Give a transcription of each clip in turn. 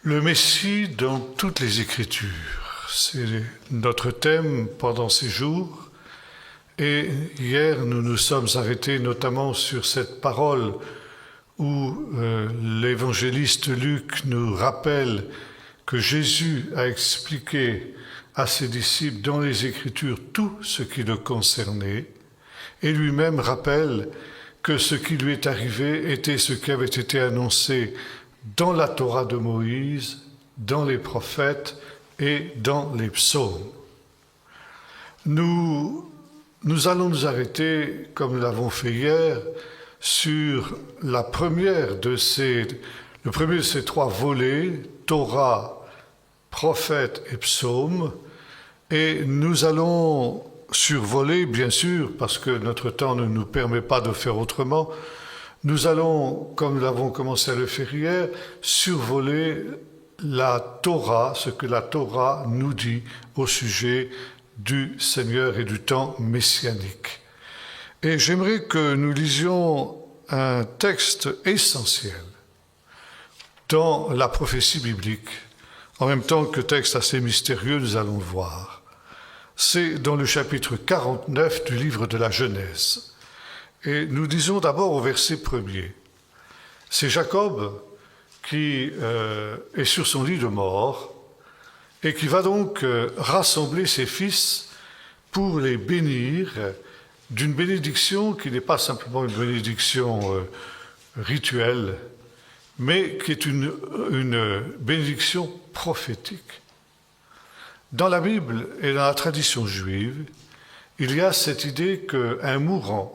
Le Messie dans toutes les Écritures, c'est notre thème pendant ces jours. Et hier, nous nous sommes arrêtés notamment sur cette parole où l'évangéliste Luc nous rappelle que Jésus a expliqué à ses disciples dans les Écritures tout ce qui le concernait, et lui-même rappelle que ce qui lui est arrivé était ce qui avait été annoncé dans la Torah de Moïse, dans les prophètes et dans les psaumes. Nous allons nous arrêter, comme nous l'avons fait hier, sur le premier de ces trois volets, Torah, prophètes et psaumes, et nous allons survoler, bien sûr, parce que notre temps ne nous permet pas de faire autrement, nous allons, comme nous l'avons commencé à le faire hier, survoler la Torah, ce que la Torah nous dit au sujet du Seigneur et du temps messianique. Et j'aimerais que nous lisions un texte essentiel dans la prophétie biblique, en même temps que texte assez mystérieux, nous allons le voir. C'est dans le chapitre 49 du livre de la Genèse. Et nous disons d'abord au verset 1er. C'est Jacob qui est sur son lit de mort et qui va donc rassembler ses fils pour les bénir d'une bénédiction qui n'est pas simplement une bénédiction rituelle, mais qui est une bénédiction prophétique. Dans la Bible et dans la tradition juive, il y a cette idée qu'un mourant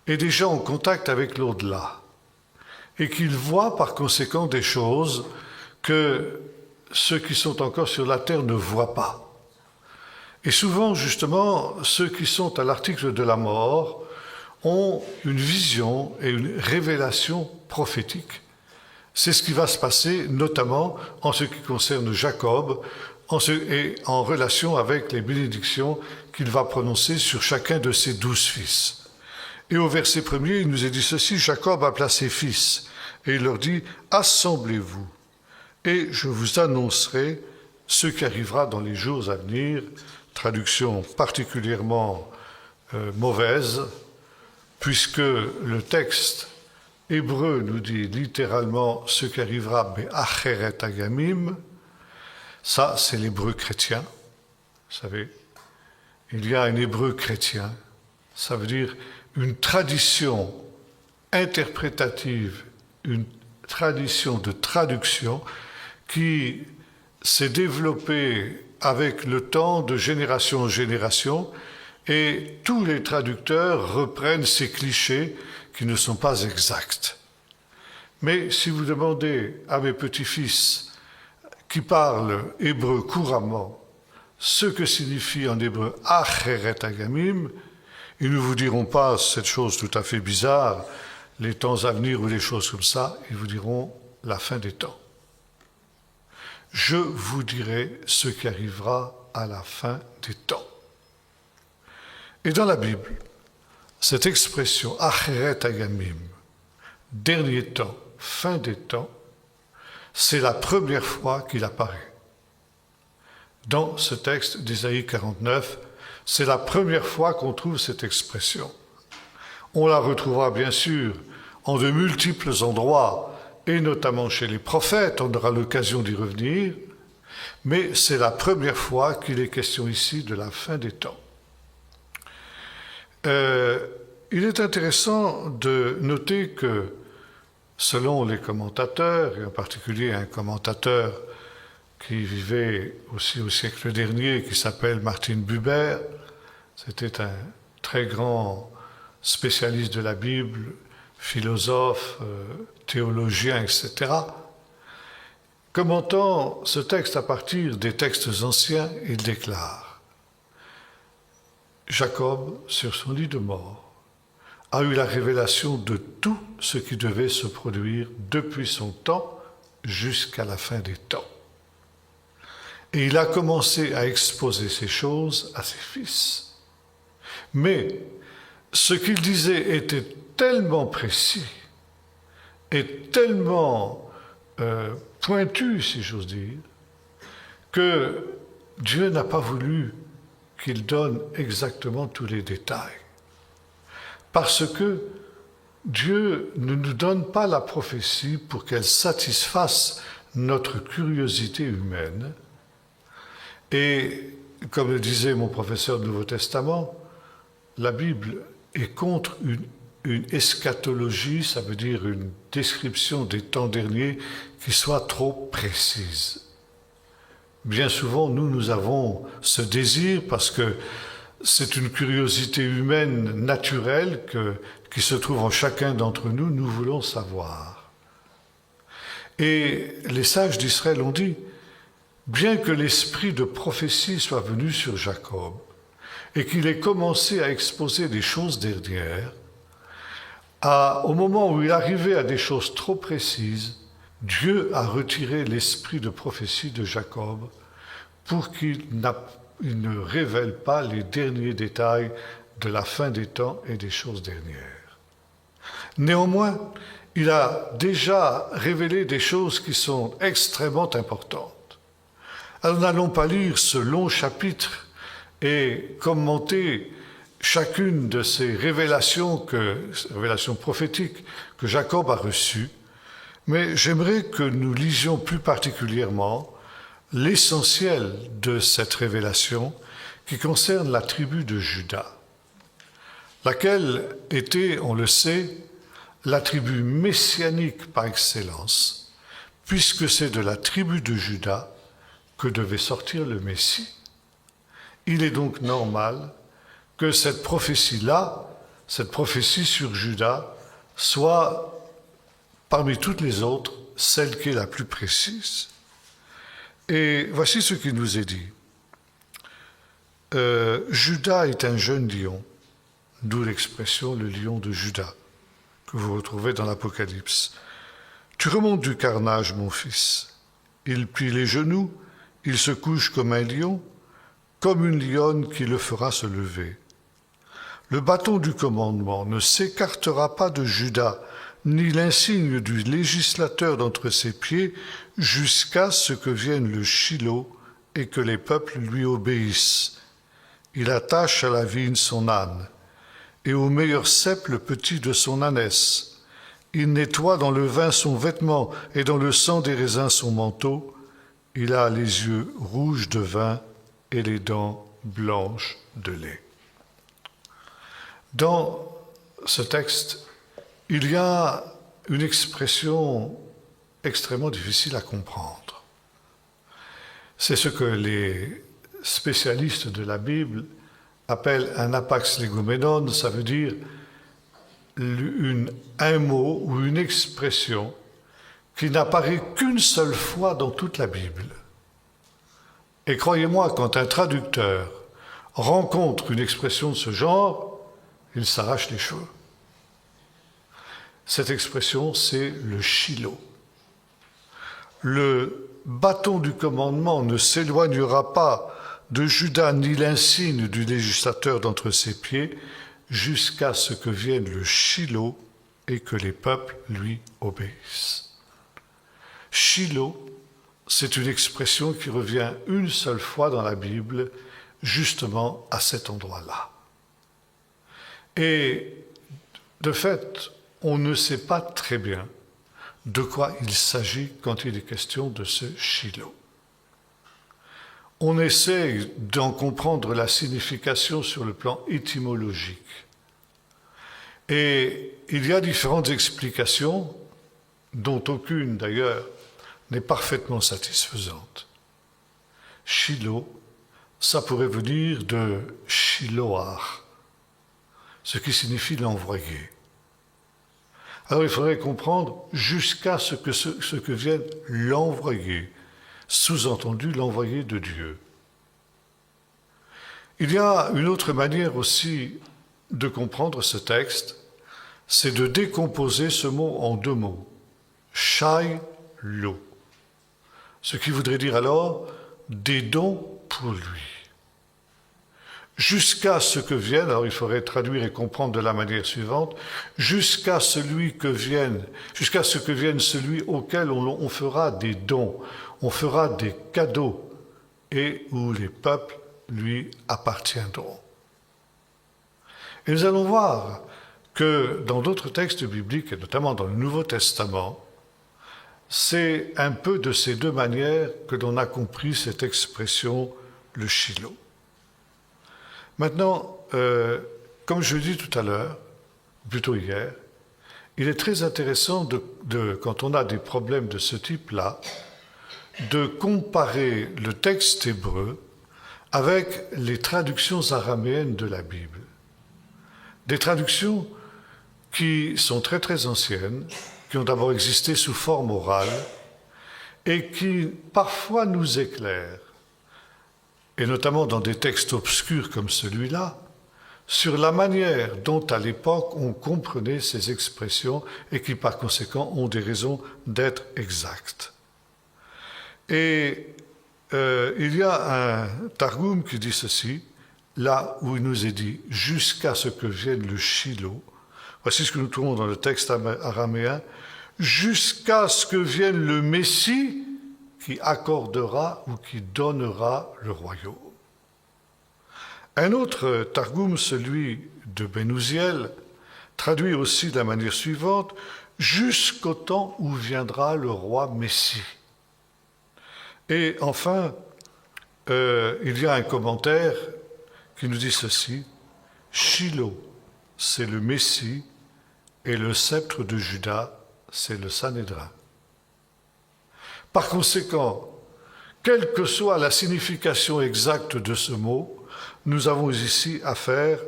est déjà en contact avec l'au-delà et qu'il voit par conséquent des choses que ceux qui sont encore sur la terre ne voient pas. Et souvent, justement, ceux qui sont à l'article de la mort ont une vision et une révélation prophétique. C'est ce qui va se passer, notamment en ce qui concerne Jacob, et en relation avec les bénédictions qu'il va prononcer sur chacun de ses 12 fils. Et au verset 1er, il nous est dit ceci, Jacob appela ses fils, et il leur dit, « Assemblez-vous, et je vous annoncerai ce qui arrivera dans les jours à venir. » Traduction particulièrement mauvaise, puisque le texte hébreu nous dit littéralement ce qui arrivera, mais acheret agamim, ça c'est l'hébreu chrétien, vous savez. Il y a un hébreu chrétien, ça veut dire une tradition interprétative, une tradition de traduction qui s'est développée avec le temps de génération en génération, et tous les traducteurs reprennent ces clichés qui ne sont pas exacts. Mais si vous demandez à mes petits-fils qui parlent hébreu couramment ce que signifie en hébreu acheret agamim, ils ne vous diront pas cette chose tout à fait bizarre, les temps à venir ou des choses comme ça, ils vous diront la fin des temps. Je vous dirai ce qui arrivera à la fin des temps. Et dans la Bible, cette expression acheret agamim, dernier temps, fin des temps, c'est la première fois qu'il apparaît. Dans ce texte d'Ésaïe 49, c'est la première fois qu'on trouve cette expression. On la retrouvera bien sûr en de multiples endroits, et notamment chez les prophètes, on aura l'occasion d'y revenir, mais c'est la première fois qu'il est question ici de la fin des temps. Il est intéressant de noter que, selon les commentateurs, et en particulier un commentateur qui vivait aussi au siècle dernier, qui s'appelle Martin Buber, c'était un très grand spécialiste de la Bible, philosophe, théologien, etc. Commentant ce texte à partir des textes anciens, il déclare « Jacob, sur son lit de mort, a eu la révélation de tout ce qui devait se produire depuis son temps jusqu'à la fin des temps. Et il a commencé à exposer ces choses à ses fils. Mais ce qu'il disait était tellement précis et tellement pointu, si j'ose dire, que Dieu n'a pas voulu qu'il donne exactement tous les détails. Parce que Dieu ne nous donne pas la prophétie pour qu'elle satisfasse notre curiosité humaine. Et comme le disait mon professeur du Nouveau Testament, la Bible est contre une eschatologie, ça veut dire une description des temps derniers qui soit trop précise. Bien souvent, nous avons ce désir parce que c'est une curiosité humaine naturelle qui se trouve en chacun d'entre nous, nous voulons savoir. Et les sages d'Israël ont dit, bien que l'esprit de prophétie soit venu sur Jacob et qu'il ait commencé à exposer des choses dernières, au moment où il arrivait à des choses trop précises, Dieu a retiré l'esprit de prophétie de Jacob pour qu'il ne révèle pas les derniers détails de la fin des temps et des choses dernières. Néanmoins, il a déjà révélé des choses qui sont extrêmement importantes. Alors n'allons pas lire ce long chapitre et commenter chacune de ces révélations prophétiques que Jacob a reçues, mais j'aimerais que nous lisions plus particulièrement l'essentiel de cette révélation qui concerne la tribu de Juda, laquelle était, on le sait, la tribu messianique par excellence, puisque c'est de la tribu de Juda que devait sortir le Messie. Il est donc normal que cette prophétie-là, cette prophétie sur Juda, soit parmi toutes les autres, celle qui est la plus précise. Et voici ce qui nous est dit. Juda est un jeune lion, d'où l'expression le lion de Juda, que vous retrouvez dans l'Apocalypse. Tu remontes du carnage, mon fils. Il plie les genoux, il se couche comme un lion, comme une lionne qui le fera se lever. Le bâton du commandement ne s'écartera pas de Juda, ni l'insigne du législateur d'entre ses pieds, jusqu'à ce que vienne le Shilo et que les peuples lui obéissent. Il attache à la vigne son âne, et au meilleur cep le petit de son ânesse. Il nettoie dans le vin son vêtement, et dans le sang des raisins son manteau. Il a les yeux rouges de vin et les dents blanches de lait. Dans ce texte, il y a une expression extrêmement difficile à comprendre. C'est ce que les spécialistes de la Bible appellent un apax legomenon, ça veut dire un mot ou une expression qui n'apparaît qu'une seule fois dans toute la Bible. Et croyez-moi, quand un traducteur rencontre une expression de ce genre, il s'arrache les cheveux. Cette expression, c'est le Shilo. Le bâton du commandement ne s'éloignera pas de Juda ni l'insigne du législateur d'entre ses pieds jusqu'à ce que vienne le Shilo et que les peuples lui obéissent. Shilo, c'est une expression qui revient une seule fois dans la Bible, justement à cet endroit-là. Et de fait, on ne sait pas très bien de quoi il s'agit quand il est question de ce Shilo. On essaie d'en comprendre la signification sur le plan étymologique. Et il y a différentes explications, dont aucune d'ailleurs n'est parfaitement satisfaisante. Shilo, ça pourrait venir de Shiloach, ce qui signifie l'envoyé. Alors il faudrait comprendre jusqu'à ce que vienne l'envoyé, sous-entendu l'envoyé de Dieu. Il y a une autre manière aussi de comprendre ce texte, c'est de décomposer ce mot en deux mots, Shai-lo, ce qui voudrait dire alors des dons pour lui. jusqu'à ce que vienne, alors il faudrait traduire et comprendre de la manière suivante, jusqu'à ce que vienne celui auquel on fera des dons, on fera des cadeaux, et où les peuples lui appartiendront. Et nous allons voir que dans d'autres textes bibliques, et notamment dans le Nouveau Testament, c'est un peu de ces deux manières que l'on a compris cette expression, le Shiloh. Maintenant, comme je l'ai dit tout à l'heure, plutôt hier, il est très intéressant, quand on a des problèmes de ce type-là, de comparer le texte hébreu avec les traductions araméennes de la Bible. Des traductions qui sont très très anciennes, qui ont d'abord existé sous forme orale et qui parfois nous éclairent, et notamment dans des textes obscurs comme celui-là, sur la manière dont à l'époque on comprenait ces expressions et qui par conséquent ont des raisons d'être exactes. Et il y a un Targum qui dit ceci, là où il nous est dit « jusqu'à ce que vienne le Shiloh », voici ce que nous trouvons dans le texte araméen, « jusqu'à ce que vienne le Messie qui accordera ou qui donnera le royaume ». Un autre Targum, celui de Ben Uziel, traduit aussi de la manière suivante, « jusqu'au temps où viendra le roi Messie ». Et enfin, il y a un commentaire qui nous dit ceci, « Shiloh, c'est le Messie, et le sceptre de Juda, c'est le Sanhédrin. » Par conséquent, quelle que soit la signification exacte de ce mot, nous avons ici affaire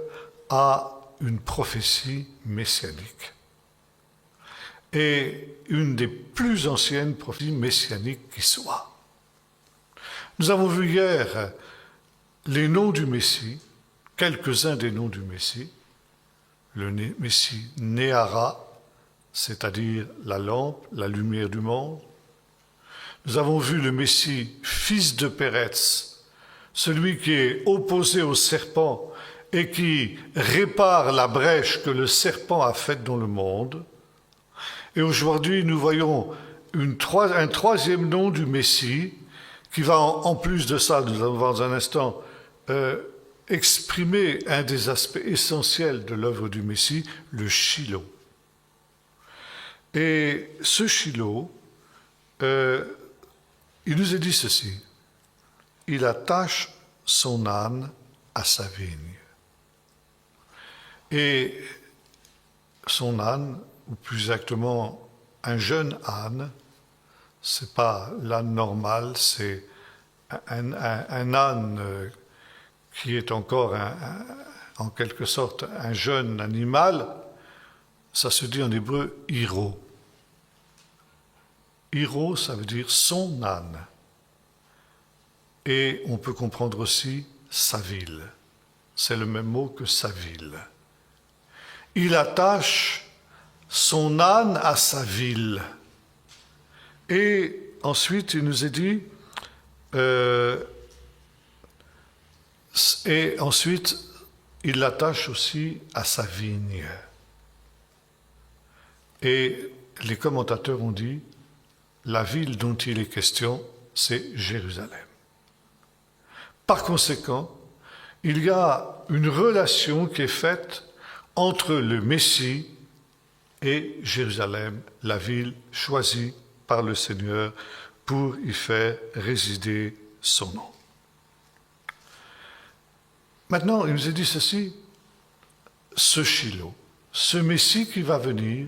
à une prophétie messianique. Et une des plus anciennes prophéties messianiques qui soit. Nous avons vu hier les noms du Messie, quelques-uns des noms du Messie. Le Messie Néara, c'est-à-dire la lampe, la lumière du monde. Nous avons vu le Messie fils de Péretz, celui qui est opposé au serpent et qui répare la brèche que le serpent a faite dans le monde. Et aujourd'hui, nous voyons un troisième nom du Messie qui va, en plus de ça, nous allons voir dans un instant, exprimer un des aspects essentiels de l'œuvre du Messie, le Shiloh. Et ce Shiloh, il nous est dit ceci, il attache son âne à sa vigne. Et son âne, ou plus exactement un jeune âne, c'est pas l'âne normal, c'est un âne qui est encore en quelque sorte un jeune animal, ça se dit en hébreu « hiro ». Hiro, ça veut dire son âne. Et on peut comprendre aussi sa ville. C'est le même mot que sa ville. Il attache son âne à sa ville. Et ensuite, il nous est dit, et ensuite, il l'attache aussi à sa vigne. Et les commentateurs ont dit, la ville dont il est question, c'est Jérusalem. Par conséquent, il y a une relation qui est faite entre le Messie et Jérusalem, la ville choisie par le Seigneur pour y faire résider son nom. Maintenant, il nous est dit ceci, ce Shiloh, ce Messie qui va venir,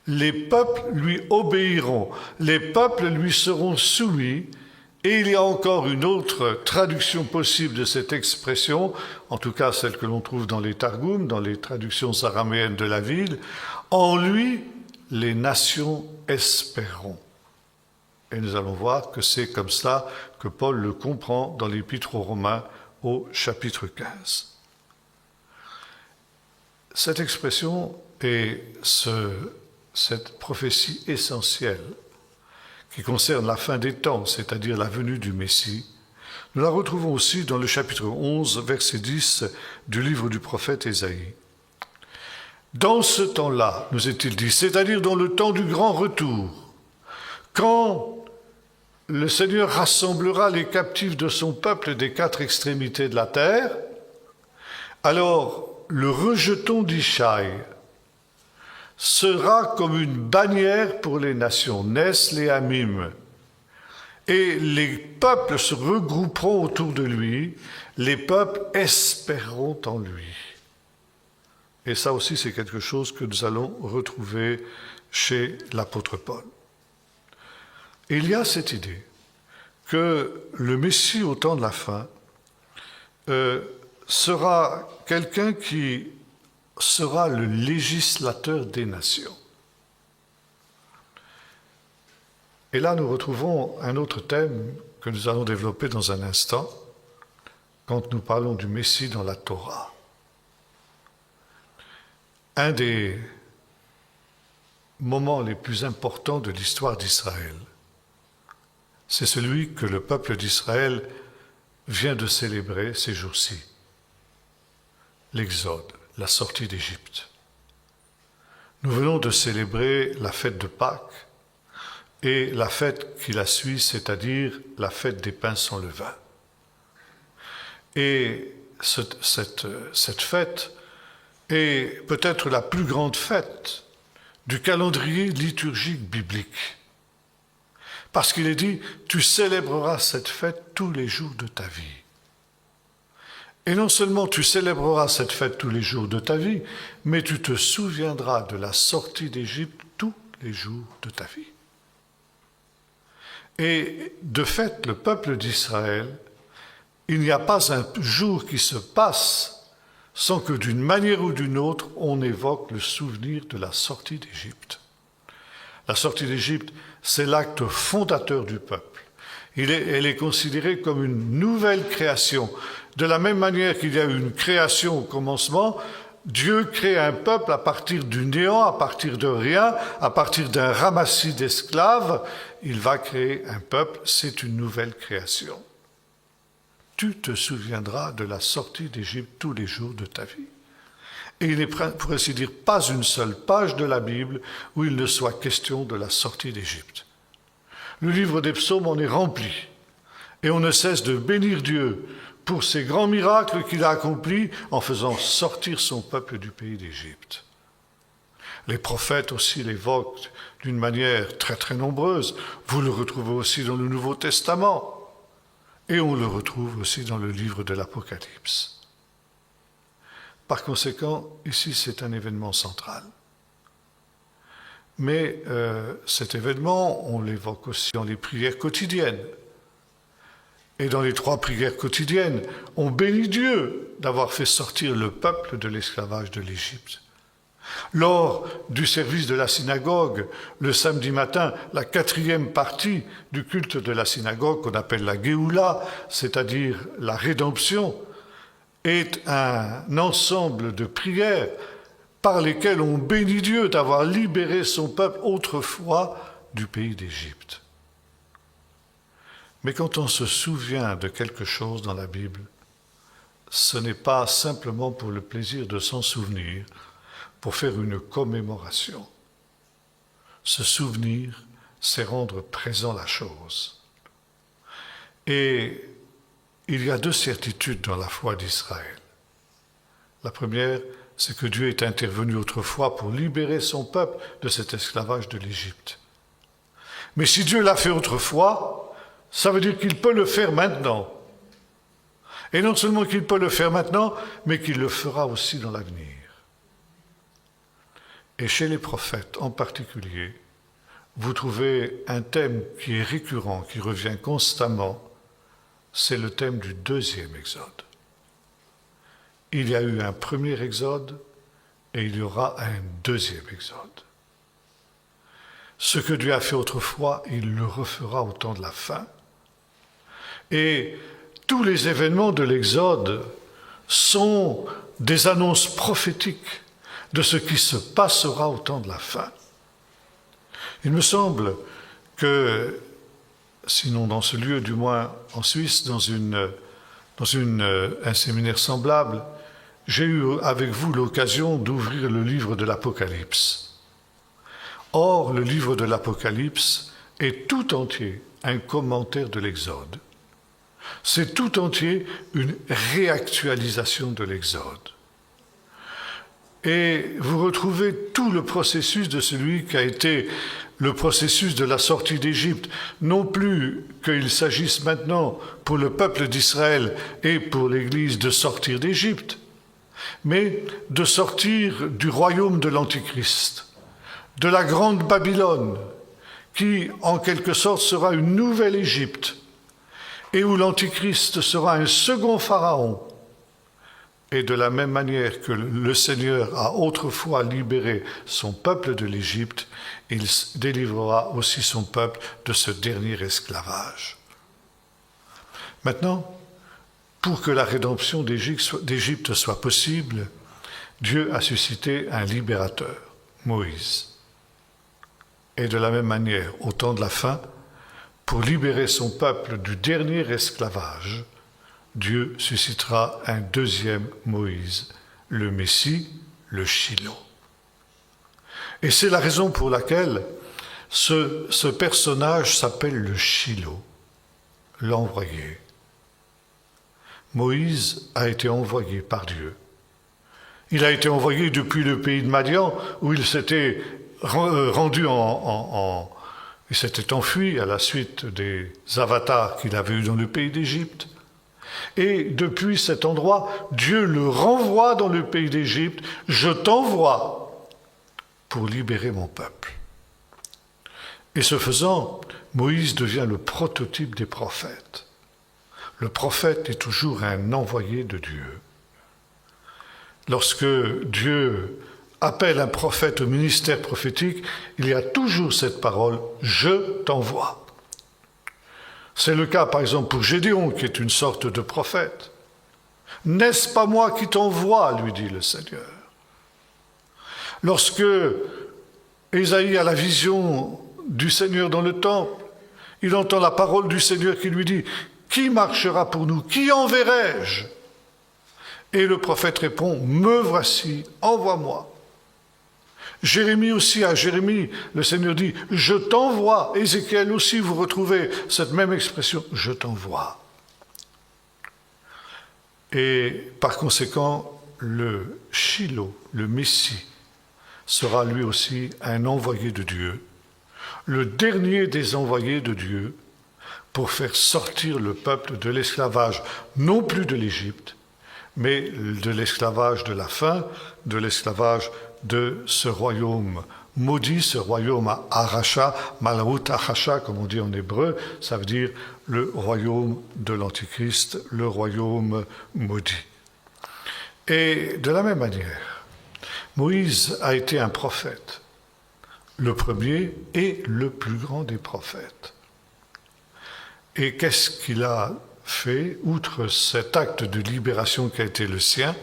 les peuples lui obéiront, les peuples lui seront soumis, et il y a encore une autre traduction possible de cette expression, en tout cas celle que l'on trouve dans les Targums, dans les traductions araméennes de la ville, en lui, les nations espéreront. Et nous allons voir que c'est comme ça que Paul le comprend dans l'Épître aux Romains au chapitre 15. Cette expression et cette prophétie essentielle qui concerne la fin des temps, c'est-à-dire la venue du Messie, Nous la retrouvons aussi dans le chapitre 11, verset 10 du livre du prophète Ésaïe. Dans ce temps-là, nous est-il dit, c'est-à-dire dans le temps du grand retour, quand le Seigneur rassemblera les captifs de son peuple des quatre extrémités de la terre, alors le rejeton d'Ishaï sera comme une bannière pour les nations, Nesl et Amim. Et les peuples se regrouperont autour de lui, les peuples espéreront en lui. Et ça aussi, c'est quelque chose que nous allons retrouver chez l'apôtre Paul. Et il y a cette idée que le Messie au temps de la fin sera quelqu'un qui sera le législateur des nations. Et là, nous retrouvons un autre thème que nous allons développer dans un instant, quand nous parlons du Messie dans la Torah. Un des moments les plus importants de l'histoire d'Israël, c'est celui que le peuple d'Israël vient de célébrer ces jours-ci, l'Exode, la sortie d'Égypte. Nous venons de célébrer la fête de Pâques et la fête qui la suit, c'est-à-dire la fête des pains sans levain. Et cette fête est peut-être la plus grande fête du calendrier liturgique biblique. Parce qu'il est dit, tu célébreras cette fête tous les jours de ta vie. Et non seulement tu célébreras cette fête tous les jours de ta vie, mais tu te souviendras de la sortie d'Égypte tous les jours de ta vie. Et de fait, le peuple d'Israël, il n'y a pas un jour qui se passe sans que d'une manière ou d'une autre, on évoque le souvenir de la sortie d'Égypte. La sortie d'Égypte, c'est l'acte fondateur du peuple. Elle est considérée comme une nouvelle création. De la même manière qu'il y a eu une création au commencement, Dieu crée un peuple à partir du néant, à partir de rien, à partir d'un ramassis d'esclaves. Il va créer un peuple, c'est une nouvelle création. Tu te souviendras de la sortie d'Égypte tous les jours de ta vie. Et il n'est, pour ainsi dire, pas une seule page de la Bible où il ne soit question de la sortie d'Égypte. Le livre des psaumes en est rempli. Et on ne cesse de bénir Dieu pour ces grands miracles qu'il a accomplis en faisant sortir son peuple du pays d'Égypte. Les prophètes aussi l'évoquent d'une manière très très nombreuse. Vous le retrouvez aussi dans le Nouveau Testament. Et on le retrouve aussi dans le livre de l'Apocalypse. Par conséquent, ici c'est un événement central. Mais cet événement, on l'évoque aussi dans les prières quotidiennes. Et dans les 3 prières quotidiennes, on bénit Dieu d'avoir fait sortir le peuple de l'esclavage de l'Égypte. Lors du service de la synagogue, le samedi matin, la 4e partie du culte de la synagogue, qu'on appelle la Géoula, c'est-à-dire la rédemption, est un ensemble de prières par lesquelles on bénit Dieu d'avoir libéré son peuple autrefois du pays d'Égypte. Mais quand on se souvient de quelque chose dans la Bible, ce n'est pas simplement pour le plaisir de s'en souvenir, pour faire une commémoration. Se souvenir, c'est rendre présent la chose. Et il y a 2 certitudes dans la foi d'Israël. La première, c'est que Dieu est intervenu autrefois pour libérer son peuple de cet esclavage de l'Égypte. Mais si Dieu l'a fait autrefois, ça veut dire qu'il peut le faire maintenant. Et non seulement qu'il peut le faire maintenant, mais qu'il le fera aussi dans l'avenir. Et chez les prophètes en particulier, vous trouvez un thème qui est récurrent, qui revient constamment, c'est le thème du 2e exode. Il y a eu un premier exode et il y aura un 2e exode. Ce que Dieu a fait autrefois, il le refera au temps de la fin. Et tous les événements de l'exode sont des annonces prophétiques de ce qui se passera au temps de la fin. Il me semble que sinon dans ce lieu, du moins en Suisse, dans un séminaire semblable, j'ai eu avec vous l'occasion d'ouvrir le livre de l'Apocalypse. Or, le livre de l'Apocalypse est tout entier un commentaire de l'Exode. C'est tout entier une réactualisation de l'Exode. Et vous retrouvez tout le processus de celui qui a été le processus de la sortie d'Égypte. Non plus qu'il s'agisse maintenant pour le peuple d'Israël et pour l'Église de sortir d'Égypte, mais de sortir du royaume de l'Antichrist, de la grande Babylone, qui en quelque sorte sera une nouvelle Égypte, et où l'Antichrist sera un second pharaon. Et de la même manière que le Seigneur a autrefois libéré son peuple de l'Égypte, il délivrera aussi son peuple de ce dernier esclavage. Maintenant, pour que la rédemption d'Égypte soit possible, Dieu a suscité un libérateur, Moïse. Et de la même manière, au temps de la fin, pour libérer son peuple du dernier esclavage, Dieu suscitera un deuxième Moïse, le Messie, le Shiloh. Et c'est la raison pour laquelle ce personnage s'appelle le Shiloh, l'envoyé. Moïse a été envoyé par Dieu. Il a été envoyé depuis le pays de Madian, où il s'était il s'était enfui à la suite des avatars qu'il avait eus dans le pays d'Égypte. Et depuis cet endroit, Dieu le renvoie dans le pays d'Égypte. Je t'envoie pour libérer mon peuple. Et ce faisant, Moïse devient le prototype des prophètes. Le prophète est toujours un envoyé de Dieu. Lorsque Dieu appelle un prophète au ministère prophétique, il y a toujours cette parole « je t'envoie ». C'est le cas, par exemple, pour Gédéon, qui est une sorte de prophète. « N'est-ce pas moi qui t'envoie ?» lui dit le Seigneur. Lorsque Ésaïe a la vision du Seigneur dans le temple, il entend la parole du Seigneur qui lui dit « Qui marchera pour nous? Qui enverrai-je » Et le prophète répond « Me voici, envoie-moi ». Jérémie aussi, à Jérémie, le Seigneur dit « Je t'envoie ». Ézéchiel aussi, vous retrouvez cette même expression « Je t'envoie ». Et par conséquent, le Shiloh, le Messie, sera lui aussi un envoyé de Dieu, le dernier des envoyés de Dieu, pour faire sortir le peuple de l'esclavage, non plus de l'Égypte, mais de l'esclavage de la faim, de l'esclavage de ce royaume maudit, ce royaume Aracha, Malhut Aracha, comme on dit en hébreu, ça veut dire le royaume de l'Antichrist, le royaume maudit. Et de la même manière, Moïse a été un prophète, le premier et le plus grand des prophètes. Et qu'est-ce qu'il a fait, outre cet acte de libération qui a été le sien?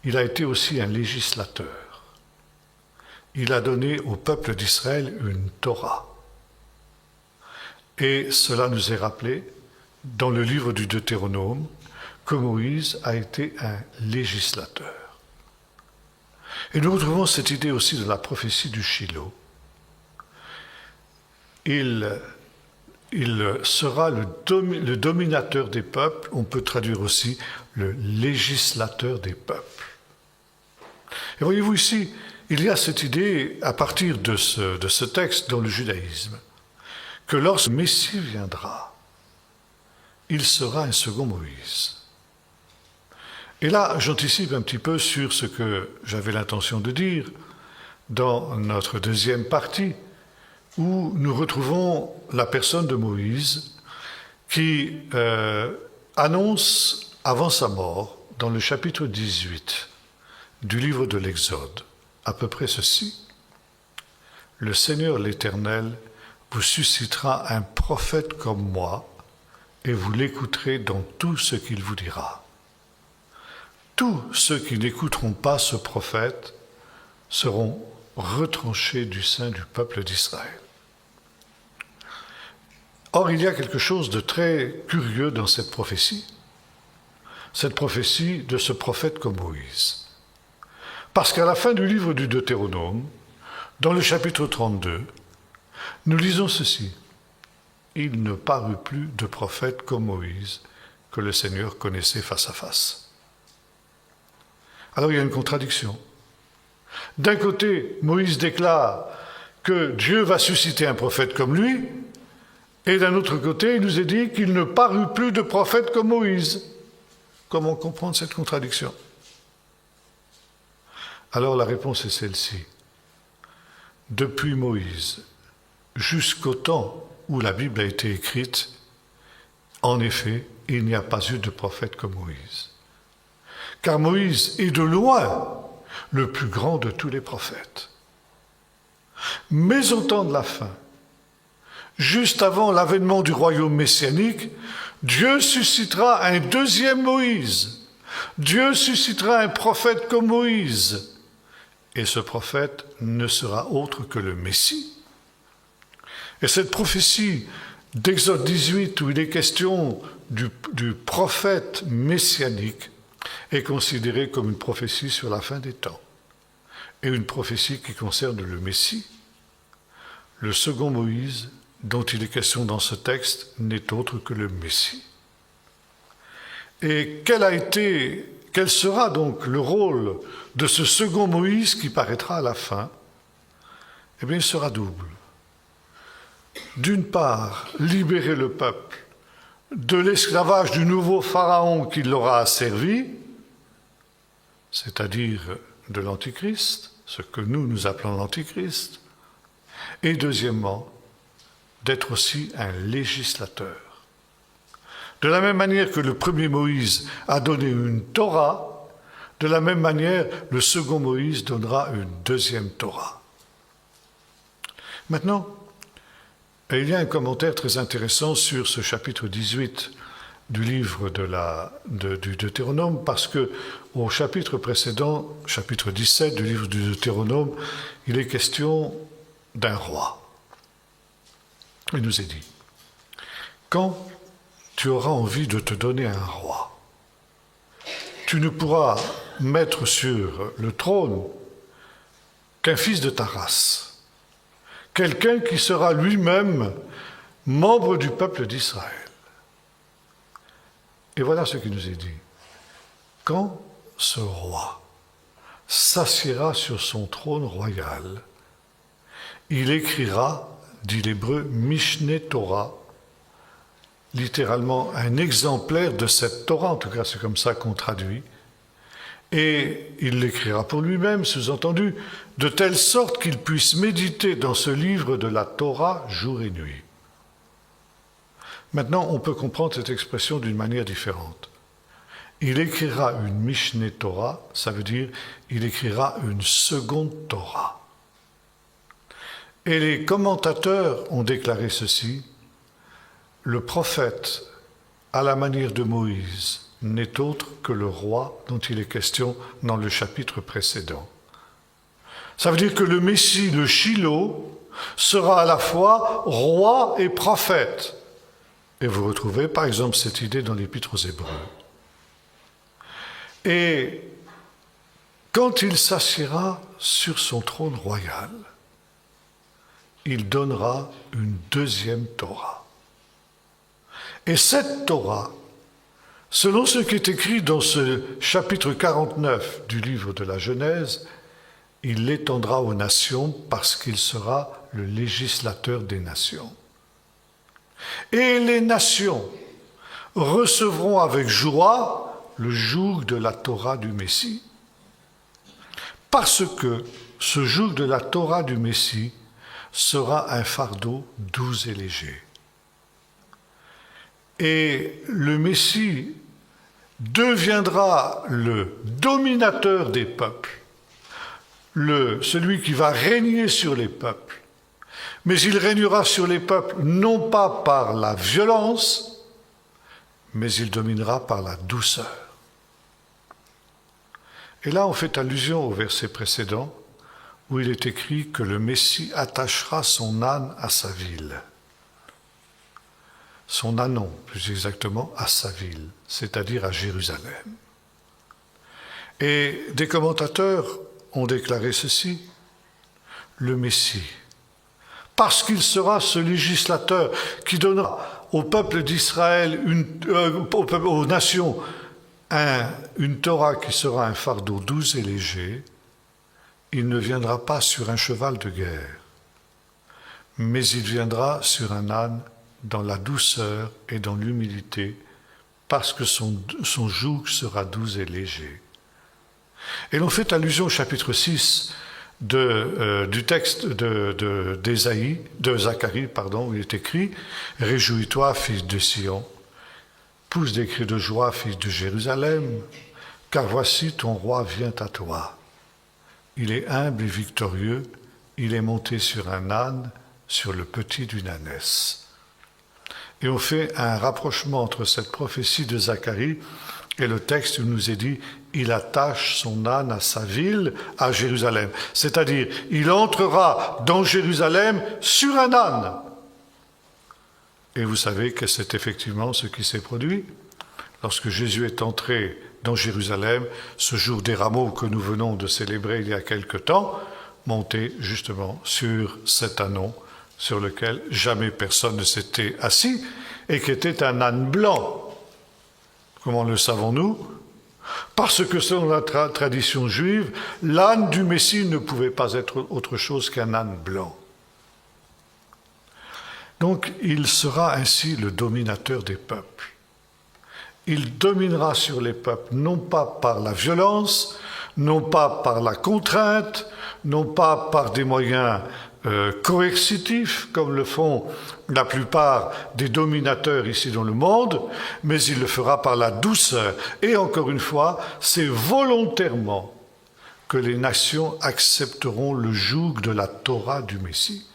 Il a été aussi un législateur. Il a donné au peuple d'Israël une Torah. Et cela nous est rappelé dans le livre du Deutéronome que Moïse a été un législateur. Et nous retrouvons cette idée aussi de la prophétie du Shiloh. Il sera le dominateur des peuples, on peut traduire aussi le législateur des peuples. Et voyez-vous ici, il y a cette idée, à partir de ce texte dans le judaïsme, que lorsque le Messie viendra, il sera un second Moïse. Et là, j'anticipe un petit peu sur ce que j'avais l'intention de dire dans notre deuxième partie, où nous retrouvons la personne de Moïse qui annonce avant sa mort, dans le chapitre 18 du livre de l'Exode, à peu près ceci. « Le Seigneur l'Éternel vous suscitera un prophète comme moi, et vous l'écouterez dans tout ce qu'il vous dira. Tous ceux qui n'écouteront pas ce prophète seront retranchés du sein du peuple d'Israël. » Or, il y a quelque chose de très curieux dans cette prophétie de ce prophète comme Moïse. Parce qu'à la fin du livre du Deutéronome, dans le chapitre 32, nous lisons ceci. Il ne parut plus de prophète comme Moïse que le Seigneur connaissait face à face. Alors il y a une contradiction. D'un côté, Moïse déclare que Dieu va susciter un prophète comme lui, et d'un autre côté, il nous est dit qu'il ne parut plus de prophète comme Moïse. Comment comprendre cette contradiction? Alors la réponse est celle-ci. Depuis Moïse jusqu'au temps où la Bible a été écrite, en effet, il n'y a pas eu de prophète comme Moïse. Car Moïse est de loin le plus grand de tous les prophètes. Mais au temps de la fin, juste avant l'avènement du royaume messianique, Dieu suscitera un deuxième Moïse. Dieu suscitera un prophète comme Moïse. Et ce prophète ne sera autre que le Messie. Et cette prophétie d'Exode 18, où il est question du prophète messianique, est considérée comme une prophétie sur la fin des temps, et une prophétie qui concerne le Messie. Le second Moïse, dont il est question dans ce texte, n'est autre que le Messie. Et quel sera donc le rôle de ce second Moïse qui paraîtra à la fin? Eh bien, il sera double. D'une part, libérer le peuple de l'esclavage du nouveau pharaon qui l'aura asservi, c'est-à-dire de l'Antichrist, ce que nous appelons l'Antichrist, et deuxièmement, d'être aussi un législateur. De la même manière que le premier Moïse a donné une Torah, de la même manière, le second Moïse donnera une deuxième Torah. Maintenant, il y a un commentaire très intéressant sur ce chapitre 18 du livre du Deutéronome, parce que au chapitre précédent, chapitre 17 du livre du Deutéronome, il est question d'un roi. Il nous est dit, quand tu auras envie de te donner un roi, tu ne pourras mettre sur le trône qu'un fils de ta race, quelqu'un qui sera lui-même membre du peuple d'Israël. Et voilà ce qui nous est dit. Quand ce roi s'assiera sur son trône royal, il écrira, dit l'hébreu, Mishneh Torah, littéralement un exemplaire de cette Torah, en tout cas c'est comme ça qu'on traduit, et il l'écrira pour lui-même, sous-entendu, de telle sorte qu'il puisse méditer dans ce livre de la Torah jour et nuit. Maintenant, on peut comprendre cette expression d'une manière différente. Il écrira une Mishneh Torah, ça veut dire il écrira une seconde Torah. Et les commentateurs ont déclaré ceci, le prophète, à la manière de Moïse, n'est autre que le roi dont il est question dans le chapitre précédent. Ça veut dire que le Messie, le Shiloh, sera à la fois roi et prophète. Et vous retrouvez par exemple cette idée dans l'Épître aux Hébreux. Et quand il s'assiera sur son trône royal, il donnera une deuxième Torah. Et cette Torah, selon ce qui est écrit dans ce chapitre 49 du livre de la Genèse, il l'étendra aux nations parce qu'il sera le législateur des nations. Et les nations recevront avec joie le joug de la Torah du Messie, parce que ce joug de la Torah du Messie sera un fardeau doux et léger. Et le Messie deviendra le dominateur des peuples, celui qui va régner sur les peuples. Mais il régnera sur les peuples non pas par la violence, mais il dominera par la douceur. Et là, on fait allusion au verset précédent, où il est écrit que le Messie attachera son âne à sa ville. son ânon, plus exactement, à sa ville, c'est-à-dire à Jérusalem. Et des commentateurs ont déclaré ceci: le Messie, parce qu'il sera ce législateur qui donnera au peuple d'Israël, aux nations, une Torah qui sera un fardeau doux et léger, il ne viendra pas sur un cheval de guerre, mais il viendra sur un âne dans la douceur et dans l'humilité, parce que son joug sera doux et léger. Et l'on fait allusion au chapitre 6 du texte de Zacharie, où il est écrit « Réjouis-toi, fils de Sion, pousse des cris de joie, fils de Jérusalem, car voici ton roi vient à toi. Il est humble et victorieux, il est monté sur un âne, sur le petit d'une ânesse. » Et on fait un rapprochement entre cette prophétie de Zacharie et le texte où il nous est dit « Il attache son âne à sa ville, à Jérusalem ». C'est-à-dire, il entrera dans Jérusalem sur un âne. Et vous savez que c'est effectivement ce qui s'est produit. Lorsque Jésus est entré dans Jérusalem, ce jour des rameaux que nous venons de célébrer il y a quelque temps, monté justement sur cet ânon, sur lequel jamais personne ne s'était assis, et qui était un âne blanc. Comment le savons-nous? Parce que selon la tradition juive, l'âne du Messie ne pouvait pas être autre chose qu'un âne blanc. Donc il sera ainsi le dominateur des peuples. Il dominera sur les peuples, non pas par la violence, non pas par la contrainte, non pas par des moyens coercitifs, comme le font la plupart des dominateurs ici dans le monde, mais il le fera par la douceur. Et encore une fois, c'est volontairement que les nations accepteront le joug de la Torah du Messie.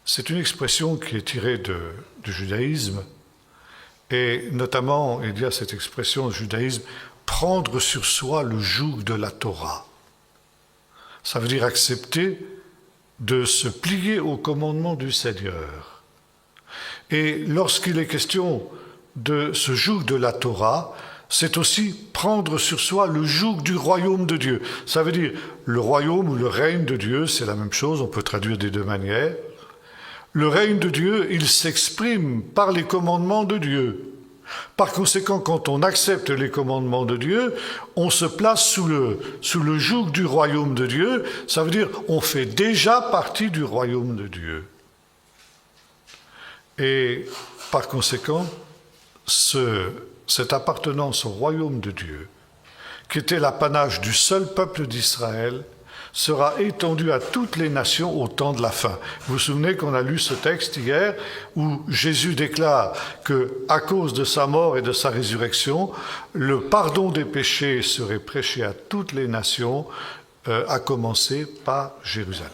C'est une expression qui est tirée du judaïsme, et notamment, il y a cette expression du judaïsme, prendre sur soi le joug de la Torah. Ça veut dire accepter de se plier au commandement du Seigneur. Et lorsqu'il est question de ce joug de la Torah, c'est aussi prendre sur soi le joug du royaume de Dieu. Ça veut dire le royaume ou le règne de Dieu, c'est la même chose, on peut traduire des deux manières. Le règne de Dieu, il s'exprime par les commandements de Dieu. Par conséquent, quand on accepte les commandements de Dieu, on se place sous le joug du royaume de Dieu. Ça veut dire on fait déjà partie du royaume de Dieu. Et par conséquent, cette appartenance au royaume de Dieu, qui était l'apanage du seul peuple d'Israël, sera étendue à toutes les nations au temps de la fin. Vous vous souvenez qu'on a lu ce texte hier où Jésus déclare que, à cause de sa mort et de sa résurrection, le pardon des péchés serait prêché à toutes les nations, à commencer par Jérusalem.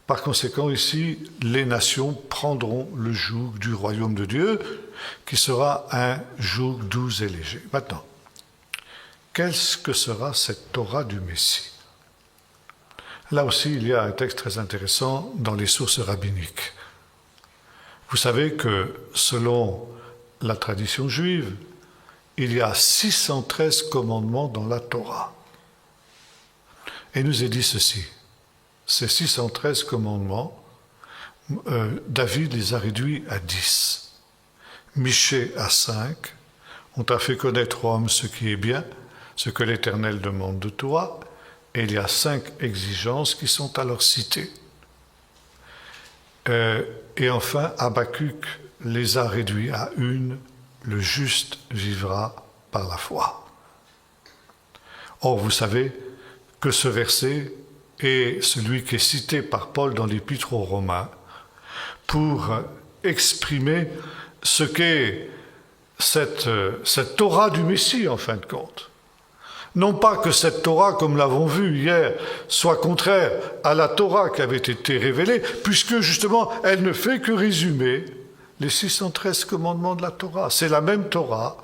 Par conséquent, ici, les nations prendront le joug du royaume de Dieu, qui sera un joug doux et léger. Maintenant, qu'est-ce que sera cette Torah du Messie? Là aussi, il y a un texte très intéressant dans les sources rabbiniques. Vous savez que, selon la tradition juive, il y a 613 commandements dans la Torah. Et il nous est dit ceci, ces 613 commandements, David les a réduits à 10. Michée à 5, on t'a fait connaître, homme, ce qui est bien, ce que l'Éternel demande de toi, et il y a 5 exigences qui sont alors citées. Et enfin, Habakkuk les a réduits à une, le juste vivra par la foi. Or, vous savez que ce verset est celui qui est cité par Paul dans l'Épître aux Romains pour exprimer ce qu'est cette Torah du Messie, en fin de compte. Non pas que cette Torah, comme l'avons vu hier, soit contraire à la Torah qui avait été révélée, puisque justement, elle ne fait que résumer les 613 commandements de la Torah. C'est la même Torah,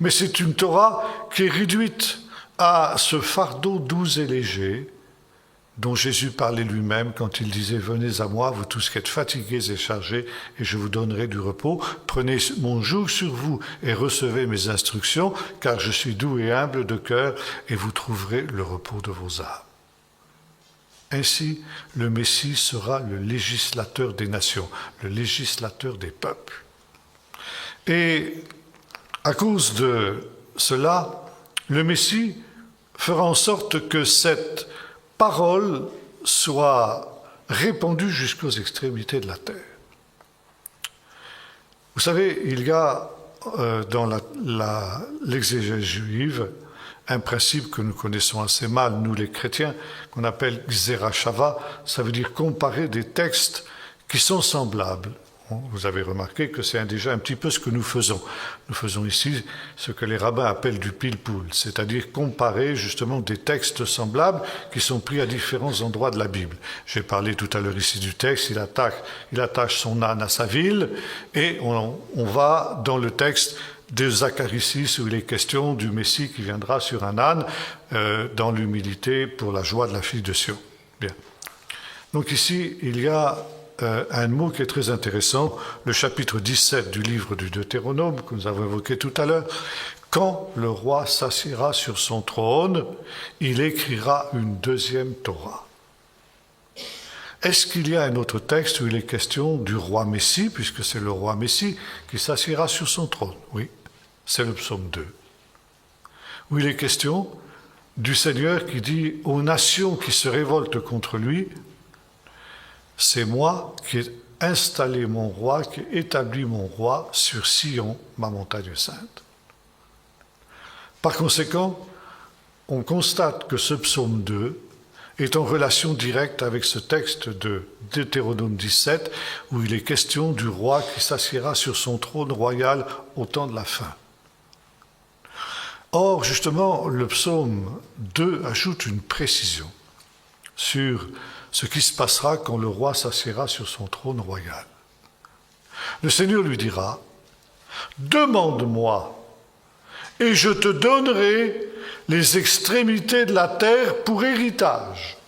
mais c'est une Torah qui est réduite à ce fardeau doux et léger dont Jésus parlait lui-même quand il disait « Venez à moi, vous tous qui êtes fatigués et chargés, et je vous donnerai du repos. Prenez mon joug sur vous et recevez mes instructions, car je suis doux et humble de cœur, et vous trouverez le repos de vos âmes. » Ainsi, le Messie sera le législateur des nations, le législateur des peuples. Et à cause de cela, le Messie fera en sorte que cette parole soit répandue jusqu'aux extrémités de la terre. Vous savez, il y a dans l'exégèse juive un principe que nous connaissons assez mal, nous les chrétiens, qu'on appelle Xerashava, ça veut dire comparer des textes qui sont semblables. Vous avez remarqué que c'est déjà un petit peu ce que nous faisons. Nous faisons ici ce que les rabbins appellent du pile-poule, c'est-à-dire comparer justement des textes semblables qui sont pris à différents endroits de la Bible. J'ai parlé tout à l'heure ici du texte, il attache son âne à sa ville, et on va dans le texte de Zacharie 6 où il est question du Messie qui viendra sur un âne dans l'humilité pour la joie de la fille de Sion. Bien. Donc ici, il y a un mot qui est très intéressant, le chapitre 17 du livre du Deutéronome, que nous avons évoqué tout à l'heure. Quand le roi s'assiera sur son trône, il écrira une deuxième Torah. Est-ce qu'il y a un autre texte où il est question du roi Messie, puisque c'est le roi Messie qui s'assiera sur son trône? Oui, c'est le psaume 2. Où il est question du Seigneur qui dit aux nations qui se révoltent contre lui, c'est moi qui ai installé mon roi, qui ai établi mon roi sur Sion, ma montagne sainte. Par conséquent, on constate que ce psaume 2 est en relation directe avec ce texte de Deutéronome 17, où il est question du roi qui s'assiera sur son trône royal au temps de la fin. Or, justement, le psaume 2 ajoute une précision sur ce qui se passera quand le roi s'assiera sur son trône royal. Le Seigneur lui dira « Demande-moi, et je te donnerai les extrémités de la terre pour héritage. »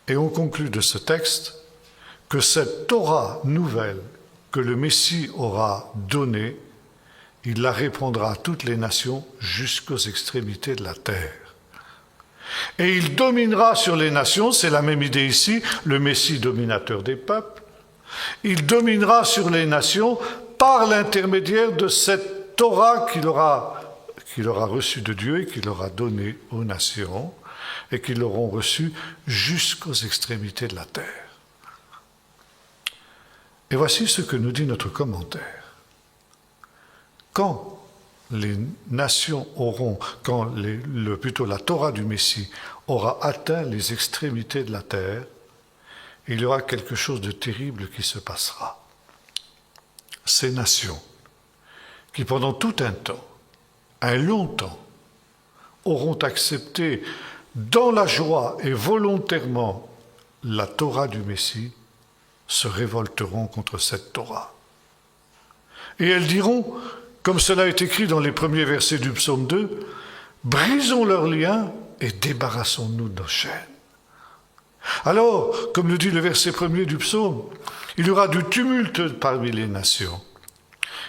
Et on conclut de ce texte que cette Torah nouvelle que le Messie aura donnée, il la répandra à toutes les nations jusqu'aux extrémités de la terre. Et il dominera sur les nations, c'est la même idée ici, le Messie dominateur des peuples. Il dominera sur les nations par l'intermédiaire de cette Torah qu'il aura reçue de Dieu et qu'il aura donnée aux nations et qu'ils l'auront reçue jusqu'aux extrémités de la terre. Et voici ce que nous dit notre commentaire. Quand les nations auront, plutôt la Torah du Messie aura atteint les extrémités de la terre, il y aura quelque chose de terrible qui se passera. Ces nations, qui pendant tout un temps, un long temps, auront accepté dans la joie et volontairement la Torah du Messie, se révolteront contre cette Torah. Et elles diront, comme cela est écrit dans les premiers versets du psaume 2, « Brisons leurs liens et débarrassons-nous de nos chaînes. » Alors, comme le dit le verset premier du psaume, il y aura du tumulte parmi les nations.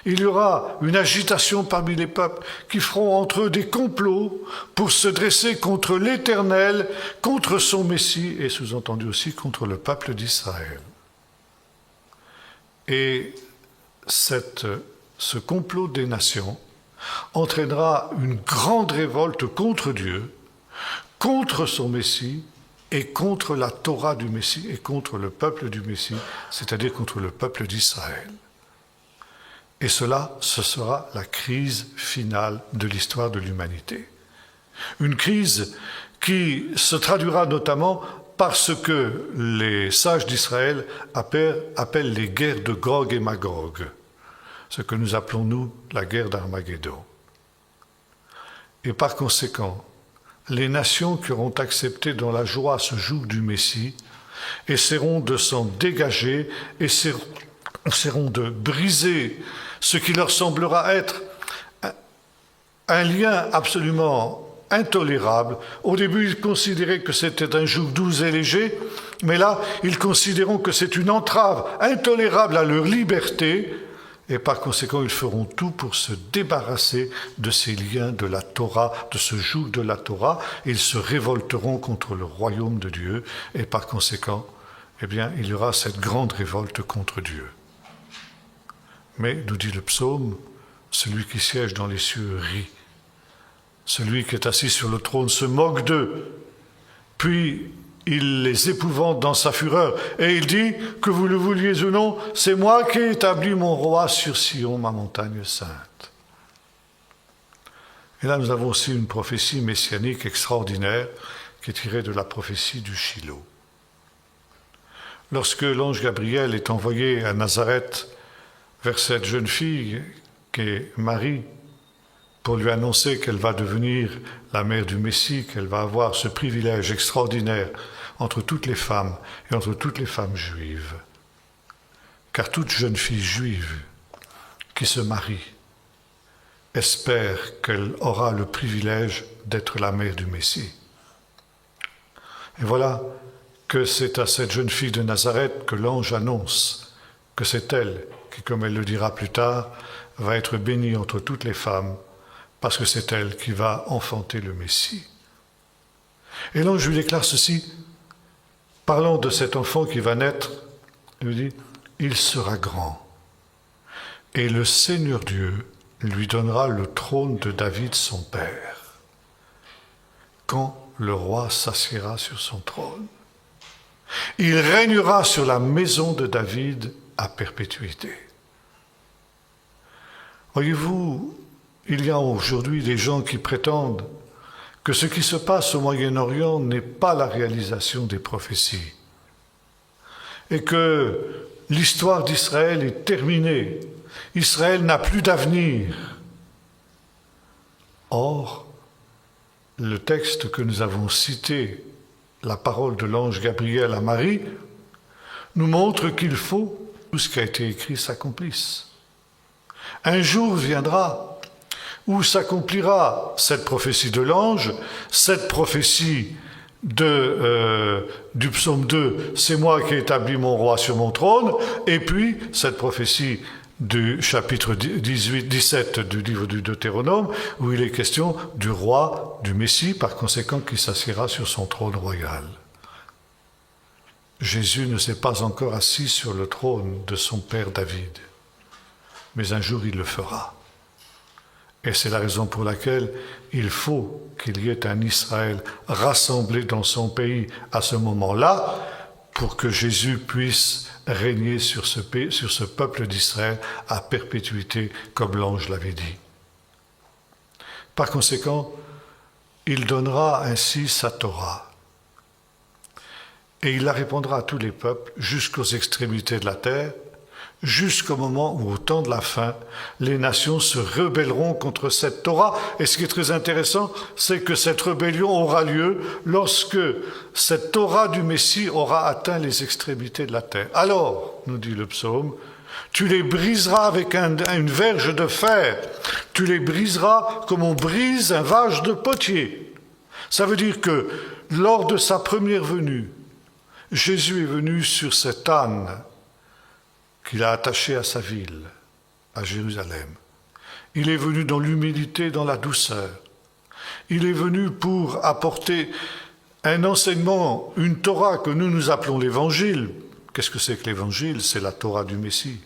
Il y aura une agitation parmi les peuples qui feront entre eux des complots pour se dresser contre l'Éternel, contre son Messie et sous-entendu aussi contre le peuple d'Israël. Et ce complot des nations entraînera une grande révolte contre Dieu, contre son Messie et contre la Torah du Messie et contre le peuple du Messie, c'est-à-dire contre le peuple d'Israël. Et cela, ce sera la crise finale de l'histoire de l'humanité. Une crise qui se traduira notamment par ce que les sages d'Israël appellent les guerres de Gog et Magog, ce que nous appelons, nous, la guerre d'Armageddon. Et par conséquent, les nations qui auront accepté dans la joie ce joug du Messie essaieront de s'en dégager, essaieront de briser ce qui leur semblera être un lien absolument intolérable. Au début, ils considéraient que c'était un joug doux et léger, mais là, ils considéreront que c'est une entrave intolérable à leur liberté, et par conséquent, ils feront tout pour se débarrasser de ces liens de la Torah, de ce joug de la Torah. Ils se révolteront contre le royaume de Dieu, et par conséquent, eh bien, il y aura cette grande révolte contre Dieu. Mais, nous dit le psaume, celui qui siège dans les cieux rit. Celui qui est assis sur le trône se moque d'eux. Puis, il les épouvante dans sa fureur. Et il dit, que vous le vouliez ou non, c'est moi qui ai établi mon roi sur Sion, ma montagne sainte. Et là, nous avons aussi une prophétie messianique extraordinaire qui est tirée de la prophétie du Shiloh. Lorsque l'ange Gabriel est envoyé à Nazareth vers cette jeune fille qui est Marie, pour lui annoncer qu'elle va devenir la mère du Messie, qu'elle va avoir ce privilège extraordinaire entre toutes les femmes et entre toutes les femmes juives. Car toute jeune fille juive qui se marie espère qu'elle aura le privilège d'être la mère du Messie. Et voilà que c'est à cette jeune fille de Nazareth que l'ange annonce que c'est elle qui, comme elle le dira plus tard, va être bénie entre toutes les femmes, parce que c'est elle qui va enfanter le Messie. Et l'ange lui déclare ceci, parlant de cet enfant qui va naître, il lui dit, « Il sera grand, et le Seigneur Dieu lui donnera le trône de David son père, quand le roi s'assiera sur son trône. Il régnera sur la maison de David à perpétuité. » Voyez-vous, il y a aujourd'hui des gens qui prétendent que ce qui se passe au Moyen-Orient n'est pas la réalisation des prophéties et que l'histoire d'Israël est terminée. Israël n'a plus d'avenir. Or, le texte que nous avons cité, la parole de l'ange Gabriel à Marie, nous montre qu'il faut que tout ce qui a été écrit s'accomplisse. Un jour viendra où s'accomplira cette prophétie de l'ange, cette prophétie du psaume 2, « C'est moi qui ai établi mon roi sur mon trône », et puis cette prophétie du chapitre 17 du livre du Deutéronome, où il est question du roi, du Messie, par conséquent qui s'assiera sur son trône royal. Jésus ne s'est pas encore assis sur le trône de son père David, mais un jour il le fera. Et c'est la raison pour laquelle il faut qu'il y ait un Israël rassemblé dans son pays à ce moment-là, pour que Jésus puisse régner sur ce peuple d'Israël à perpétuité, comme l'ange l'avait dit. Par conséquent, il donnera ainsi sa Torah. Et il la répandra à tous les peuples jusqu'aux extrémités de la terre, jusqu'au moment où, au temps de la fin, les nations se rebelleront contre cette Torah. Et ce qui est très intéressant, c'est que cette rébellion aura lieu lorsque cette Torah du Messie aura atteint les extrémités de la terre. Alors, nous dit le psaume, tu les briseras avec une verge de fer, tu les briseras comme on brise un vase de potier. Ça veut dire que lors de sa première venue, Jésus est venu sur cet âne qu'il a attaché à sa ville, à Jérusalem. Il est venu dans l'humilité, dans la douceur. Il est venu pour apporter un enseignement, une Torah que nous appelons l'Évangile. Qu'est-ce que c'est que l'Évangile? C'est la Torah du Messie.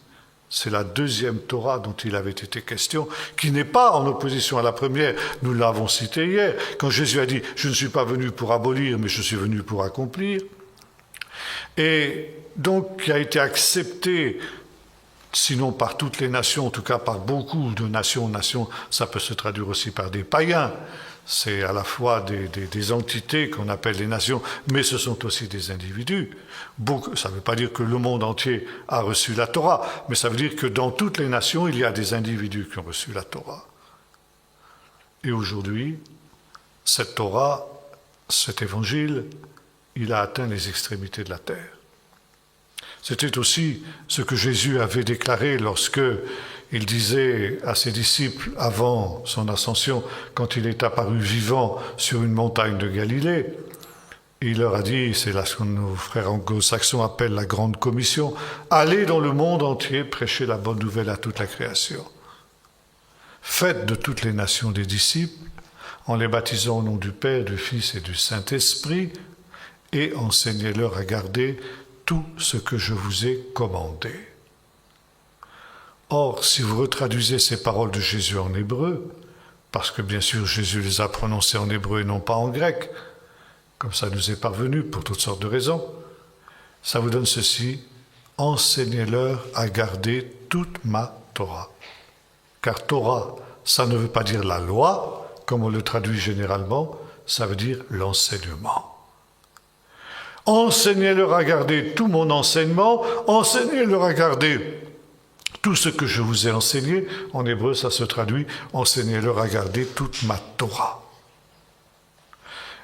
C'est la deuxième Torah dont il avait été question, qui n'est pas en opposition à la première. Nous l'avons cité hier, quand Jésus a dit « Je ne suis pas venu pour abolir, mais je suis venu pour accomplir ». Et donc, qui a été accepté, sinon par toutes les nations, en tout cas par beaucoup de nations, ça peut se traduire aussi par des païens. C'est à la fois des entités qu'on appelle les nations, mais ce sont aussi des individus. Ça ne veut pas dire que le monde entier a reçu la Torah, mais ça veut dire que dans toutes les nations, il y a des individus qui ont reçu la Torah. Et aujourd'hui, cette Torah, cet évangile, il a atteint les extrémités de la terre. C'était aussi ce que Jésus avait déclaré lorsque il disait à ses disciples avant son ascension, quand il est apparu vivant sur une montagne de Galilée. Il leur a dit, c'est là ce que nos frères anglo-saxons appellent la grande commission, allez dans le monde entier prêcher la bonne nouvelle à toute la création. Faites de toutes les nations des disciples, en les baptisant au nom du Père, du Fils et du Saint-Esprit, et enseignez-leur à garder tout ce que je vous ai commandé. Or, si vous retraduisez ces paroles de Jésus en hébreu, parce que bien sûr Jésus les a prononcées en hébreu et non pas en grec, comme ça nous est parvenu pour toutes sortes de raisons, ça vous donne ceci, enseignez-leur à garder toute ma Torah. Car Torah, ça ne veut pas dire la loi, comme on le traduit généralement, ça veut dire l'enseignement. Enseignez-leur à garder tout mon enseignement, enseignez-leur à garder tout ce que je vous ai enseigné. En hébreu, ça se traduit, enseignez-leur à garder toute ma Torah.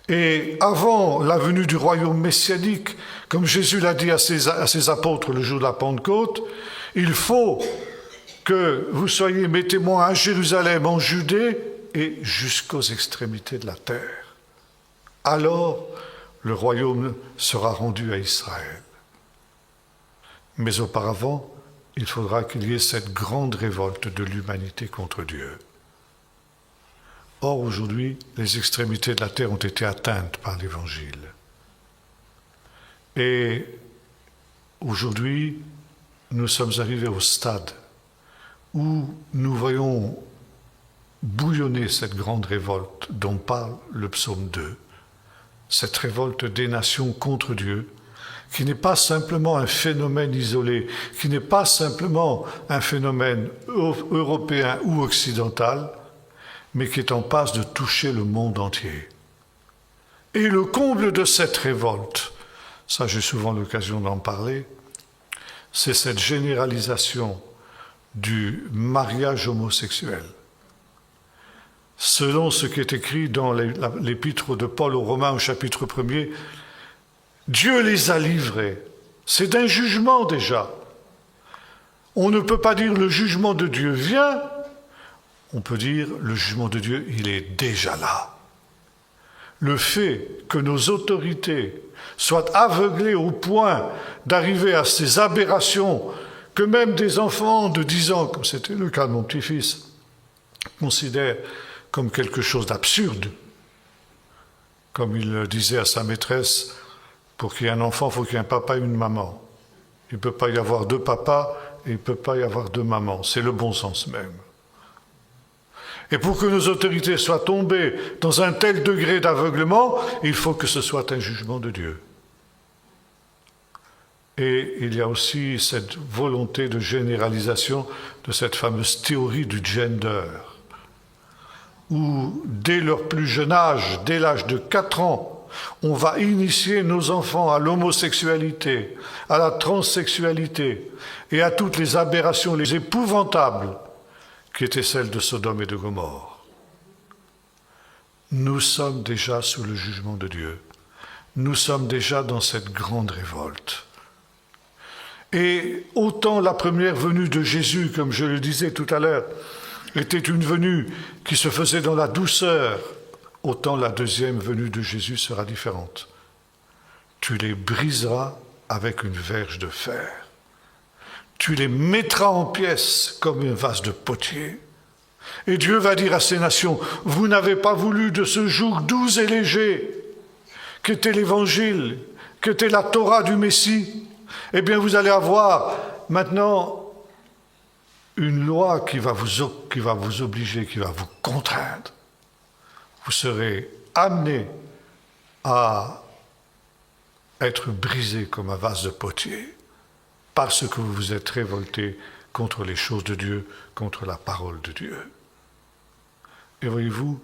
Et avant la venue du royaume messianique, comme Jésus l'a dit à ses apôtres le jour de la Pentecôte, il faut que vous soyez mes témoins à Jérusalem, en Judée et jusqu'aux extrémités de la terre. Alors, le royaume sera rendu à Israël. Mais auparavant, il faudra qu'il y ait cette grande révolte de l'humanité contre Dieu. Or, aujourd'hui, les extrémités de la terre ont été atteintes par l'Évangile. Et aujourd'hui, nous sommes arrivés au stade où nous voyons bouillonner cette grande révolte dont parle le psaume 2, cette révolte des nations contre Dieu, qui n'est pas simplement un phénomène isolé, qui n'est pas simplement un phénomène européen ou occidental, mais qui est en passe de toucher le monde entier. Et le comble de cette révolte, ça j'ai souvent l'occasion d'en parler, c'est cette généralisation du mariage homosexuel. Selon ce qui est écrit dans l'épître de Paul aux Romains au chapitre 1er, Dieu les a livrés. C'est d'un jugement déjà. On ne peut pas dire le jugement de Dieu vient, on peut dire le jugement de Dieu, il est déjà là. Le fait que nos autorités soient aveuglées au point d'arriver à ces aberrations que même des enfants de 10 ans, comme c'était le cas de mon petit-fils, considèrent comme quelque chose d'absurde. Comme il le disait à sa maîtresse, pour qu'il y ait un enfant, il faut qu'il y ait un papa et une maman. Il ne peut pas y avoir deux papas et il ne peut pas y avoir deux mamans. C'est le bon sens même. Et pour que nos autorités soient tombées dans un tel degré d'aveuglement, il faut que ce soit un jugement de Dieu. Et il y a aussi cette volonté de généralisation de cette fameuse théorie du gender, où dès leur plus jeune âge, dès l'âge de 4 ans, on va initier nos enfants à l'homosexualité, à la transsexualité et à toutes les aberrations, les épouvantables qui étaient celles de Sodome et de Gomorrhe. Nous sommes déjà sous le jugement de Dieu. Nous sommes déjà dans cette grande révolte. Et autant la première venue de Jésus, comme je le disais tout à l'heure, était une venue qui se faisait dans la douceur, autant la deuxième venue de Jésus sera différente. Tu les briseras avec une verge de fer. Tu les mettras en pièces comme un vase de potier. Et Dieu va dire à ces nations, vous n'avez pas voulu de ce joug doux et léger, qu'était l'Évangile, qu'était la Torah du Messie. Eh bien, vous allez avoir maintenant une loi qui va vous obliger, qui va vous contraindre. Vous serez amené à être brisé comme un vase de potier parce que vous vous êtes révolté contre les choses de Dieu, contre la parole de Dieu. Et voyez-vous,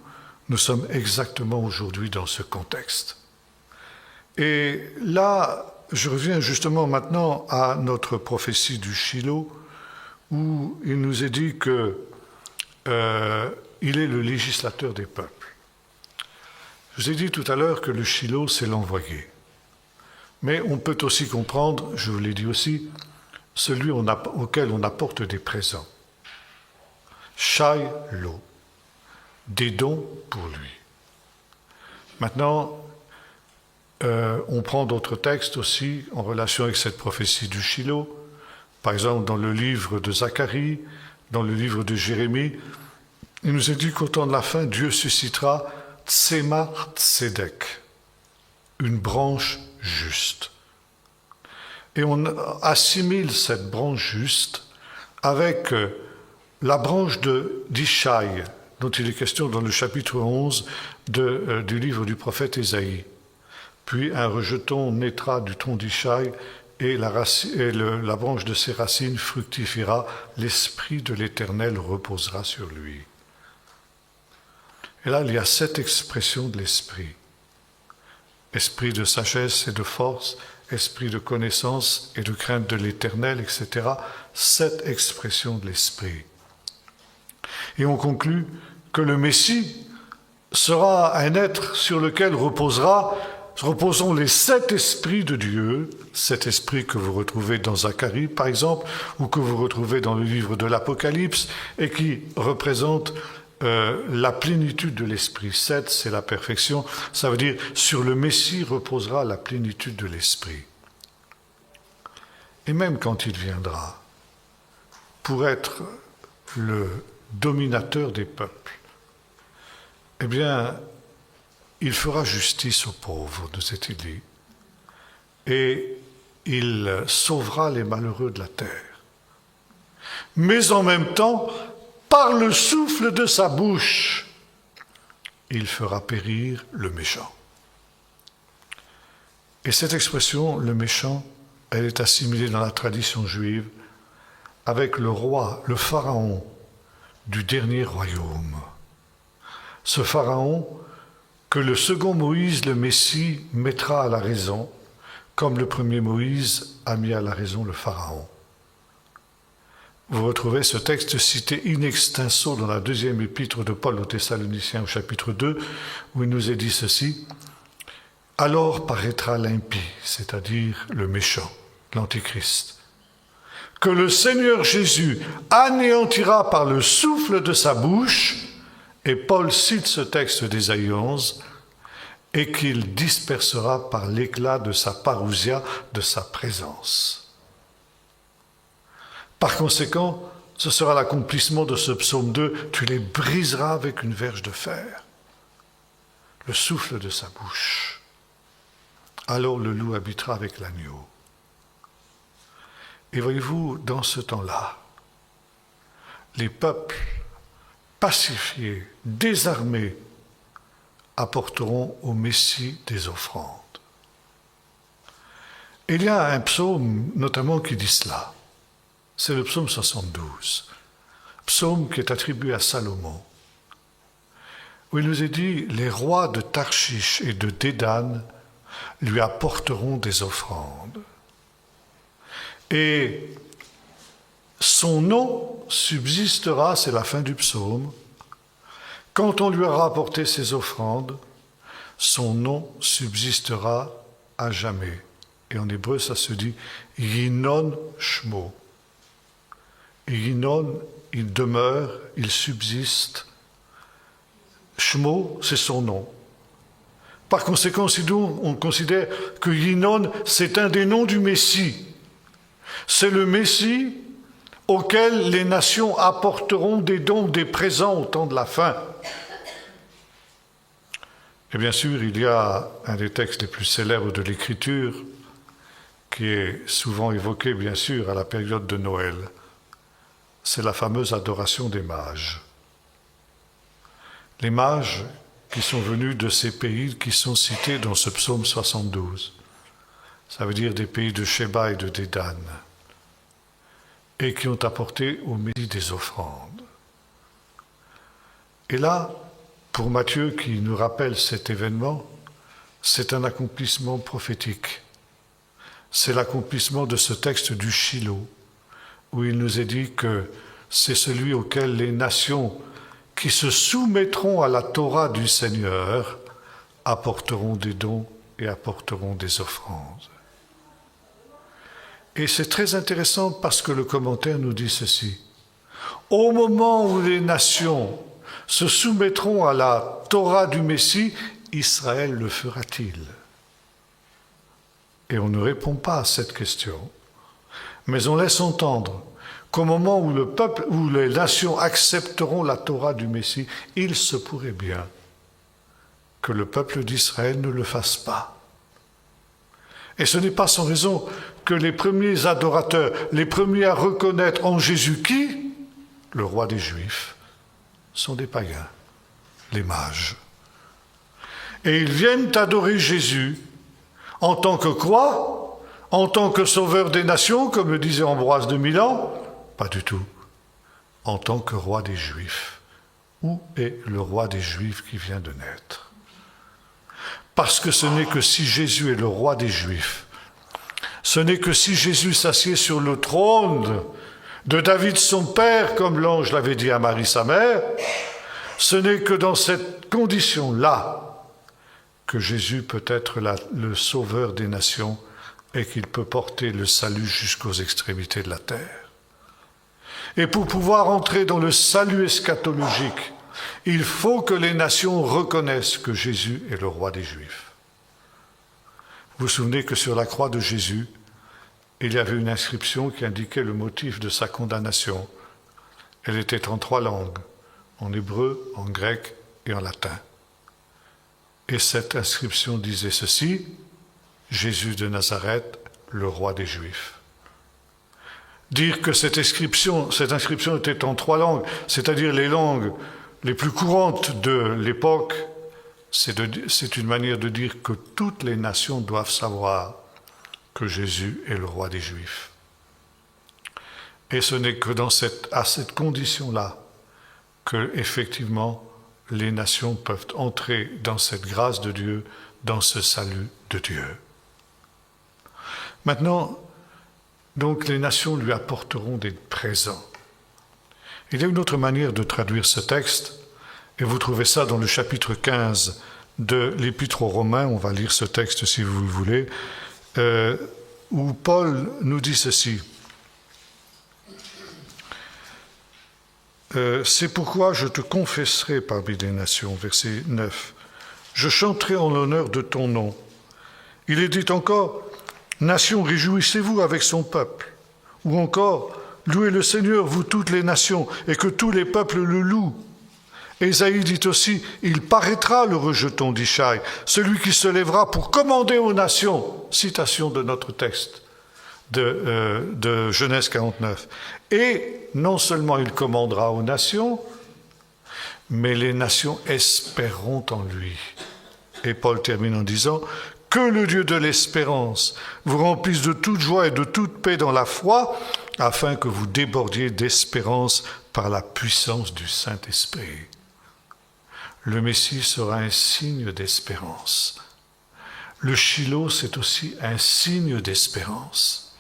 nous sommes exactement aujourd'hui dans ce contexte. Et là, je reviens justement maintenant à notre prophétie du Shiloh, où il nous est dit qu'il est le législateur des peuples. Je vous ai dit tout à l'heure que le Shiloh, c'est l'envoyé. Mais on peut aussi comprendre, je vous l'ai dit aussi, celui auquel on apporte des présents. Shiloh, des dons pour lui. Maintenant, on prend d'autres textes aussi en relation avec cette prophétie du Shiloh, par exemple dans le livre de Zacharie, dans le livre de Jérémie. Il nous est dit qu'au temps de la fin, Dieu suscitera Tzemar Tzedek, une branche juste. Et on assimile cette branche juste avec la branche d'Ishaï, dont il est question dans le chapitre 11 du livre du prophète Ésaïe. Puis un rejeton naîtra du tronc d'Ishaï et la branche de ses racines fructifiera, l'Esprit de l'Éternel reposera sur lui. Et là, il y a 7 expressions de l'Esprit. Esprit de sagesse et de force, esprit de connaissance et de crainte de l'Éternel, etc. 7 expressions de l'Esprit. Et on conclut que le Messie sera un être sur lequel reposons les 7 esprits de Dieu, 7 esprits que vous retrouvez dans Zacharie, par exemple, ou que vous retrouvez dans le livre de l'Apocalypse, et qui représentent la plénitude de l'Esprit. 7, c'est la perfection. Ça veut dire, sur le Messie reposera la plénitude de l'Esprit. Et même quand il viendra, pour être le dominateur des peuples, eh bien, il fera justice aux pauvres, nous est-il dit, et il sauvera les malheureux de la terre. Mais en même temps, par le souffle de sa bouche, il fera périr le méchant. Et cette expression, le méchant, elle est assimilée dans la tradition juive avec le roi, le pharaon du dernier royaume. Ce pharaon que le second Moïse, le Messie, mettra à la raison, comme le premier Moïse a mis à la raison le pharaon. Vous retrouvez ce texte cité in extenso dans la 2e épître de Paul aux Thessaloniciens au chapitre 2, où il nous est dit ceci: « Alors paraîtra l'impie, c'est-à-dire le méchant, l'Antichrist, que le Seigneur Jésus anéantira par le souffle de sa bouche, et Paul cite ce texte d'Ésaïe 11, et qu'il dispersera par l'éclat de sa parousia, de sa présence. » Par conséquent, ce sera l'accomplissement de ce psaume 2, tu les briseras avec une verge de fer, le souffle de sa bouche. Alors le loup habitera avec l'agneau. Et voyez-vous, dans ce temps-là, les peuples pacifiés, désarmés, apporteront au Messie des offrandes. Il y a un psaume notamment qui dit cela. C'est le psaume 72, psaume qui est attribué à Salomon, où il nous est dit « Les rois de Tarshish et de Dédan lui apporteront des offrandes. Et son nom subsistera, c'est la fin du psaume, quand on lui aura apporté ses offrandes, son nom subsistera à jamais. » Et en hébreu, ça se dit « Yinon Shmo ». Yinon, il demeure, il subsiste. Shmo, c'est son nom. Par conséquent, si nous, on considère que Yinon, c'est un des noms du Messie. C'est le Messie auquel les nations apporteront des dons, des présents au temps de la fin. Et bien sûr, il y a un des textes les plus célèbres de l'Écriture, qui est souvent évoqué, bien sûr, à la période de Noël. C'est la fameuse adoration des mages. Les mages qui sont venus de ces pays qui sont cités dans ce psaume 72. Ça veut dire des pays de Sheba et de Dédan. Et qui ont apporté au Messie des offrandes. Et là, pour Matthieu qui nous rappelle cet événement, c'est un accomplissement prophétique. C'est l'accomplissement de ce texte du Shiloh, où il nous est dit que c'est celui auquel les nations qui se soumettront à la Torah du Seigneur apporteront des dons et apporteront des offrandes. Et c'est très intéressant parce que le commentaire nous dit ceci. Au moment où les nations se soumettront à la Torah du Messie, Israël le fera-t-il? Et on ne répond pas à cette question, mais on laisse entendre qu'au moment où le peuple, où les nations accepteront la Torah du Messie, il se pourrait bien que le peuple d'Israël ne le fasse pas. Et ce n'est pas sans raison que les premiers adorateurs, les premiers à reconnaître en Jésus qui? Le roi des Juifs, sont des païens, les mages. Et ils viennent adorer Jésus en tant que quoi? En tant que sauveur des nations, comme le disait Ambroise de Milan? Pas du tout. En tant que roi des Juifs. Où est le roi des Juifs qui vient de naître? Parce que ce n'est que si Jésus est le roi des Juifs, ce n'est que si Jésus s'assied sur le trône de David son père, comme l'ange l'avait dit à Marie sa mère, ce n'est que dans cette condition-là que Jésus peut être le sauveur des nations et qu'il peut porter le salut jusqu'aux extrémités de la terre. Et pour pouvoir entrer dans le salut eschatologique, il faut que les nations reconnaissent que Jésus est le roi des Juifs. Vous vous souvenez que sur la croix de Jésus, il y avait une inscription qui indiquait le motif de sa condamnation. Elle était en 3 langues, en hébreu, en grec et en latin. Et cette inscription disait ceci, Jésus de Nazareth, le roi des Juifs. Dire que cette inscription était en 3 langues, c'est-à-dire les langues les plus courantes de l'époque, c'est une manière de dire que toutes les nations doivent savoir que Jésus est le roi des Juifs. Et ce n'est que à cette condition-là que, effectivement, les nations peuvent entrer dans cette grâce de Dieu, dans ce salut de Dieu. Maintenant, donc, les nations lui apporteront des présents. Il y a une autre manière de traduire ce texte, et vous trouvez ça dans le chapitre 15 de l'Épître aux Romains, on va lire ce texte si vous le voulez, où Paul nous dit ceci. C'est pourquoi je te confesserai parmi les nations, verset 9. Je chanterai en l'honneur de ton nom. Il est dit encore, nations, réjouissez-vous avec son peuple. Ou encore, louez le Seigneur, vous toutes les nations, et que tous les peuples le louent. Ésaïe dit aussi, il paraîtra le rejeton d'Ishaï, celui qui se lèvera pour commander aux nations. Citation de notre texte de Genèse 49. Et non seulement il commandera aux nations, mais les nations espéreront en lui. Et Paul termine en disant, que le Dieu de l'espérance vous remplisse de toute joie et de toute paix dans la foi, afin que vous débordiez d'espérance par la puissance du Saint-Esprit. Le Messie sera un signe d'espérance. Le Shiloh, c'est aussi un signe d'espérance.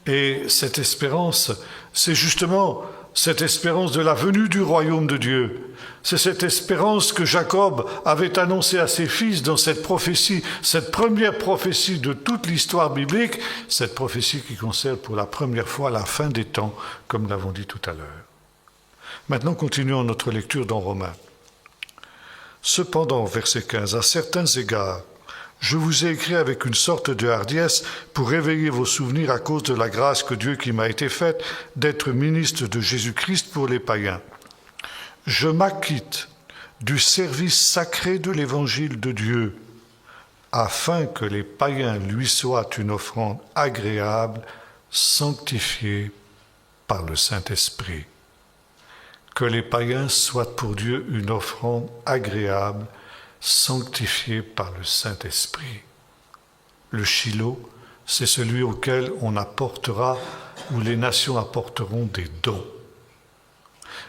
Et cette espérance, c'est justement cette espérance de la venue du royaume de Dieu. C'est cette espérance que Jacob avait annoncée à ses fils dans cette prophétie, cette première prophétie de toute l'histoire biblique, cette prophétie qui concerne pour la première fois la fin des temps, comme nous l'avons dit tout à l'heure. Maintenant, continuons notre lecture dans Romains. Cependant, verset 15, à certains égards, je vous ai écrit avec une sorte de hardiesse pour réveiller vos souvenirs à cause de la grâce que Dieu qui m'a été faite d'être ministre de Jésus-Christ pour les païens. Je m'acquitte du service sacré de l'évangile de Dieu, afin que les païens lui soient une offrande agréable, sanctifiée par le Saint-Esprit. Que les païens soient pour Dieu une offrande agréable, sanctifié par le Saint-Esprit. Le Shiloh, c'est celui auquel on apportera, où les nations apporteront des dons.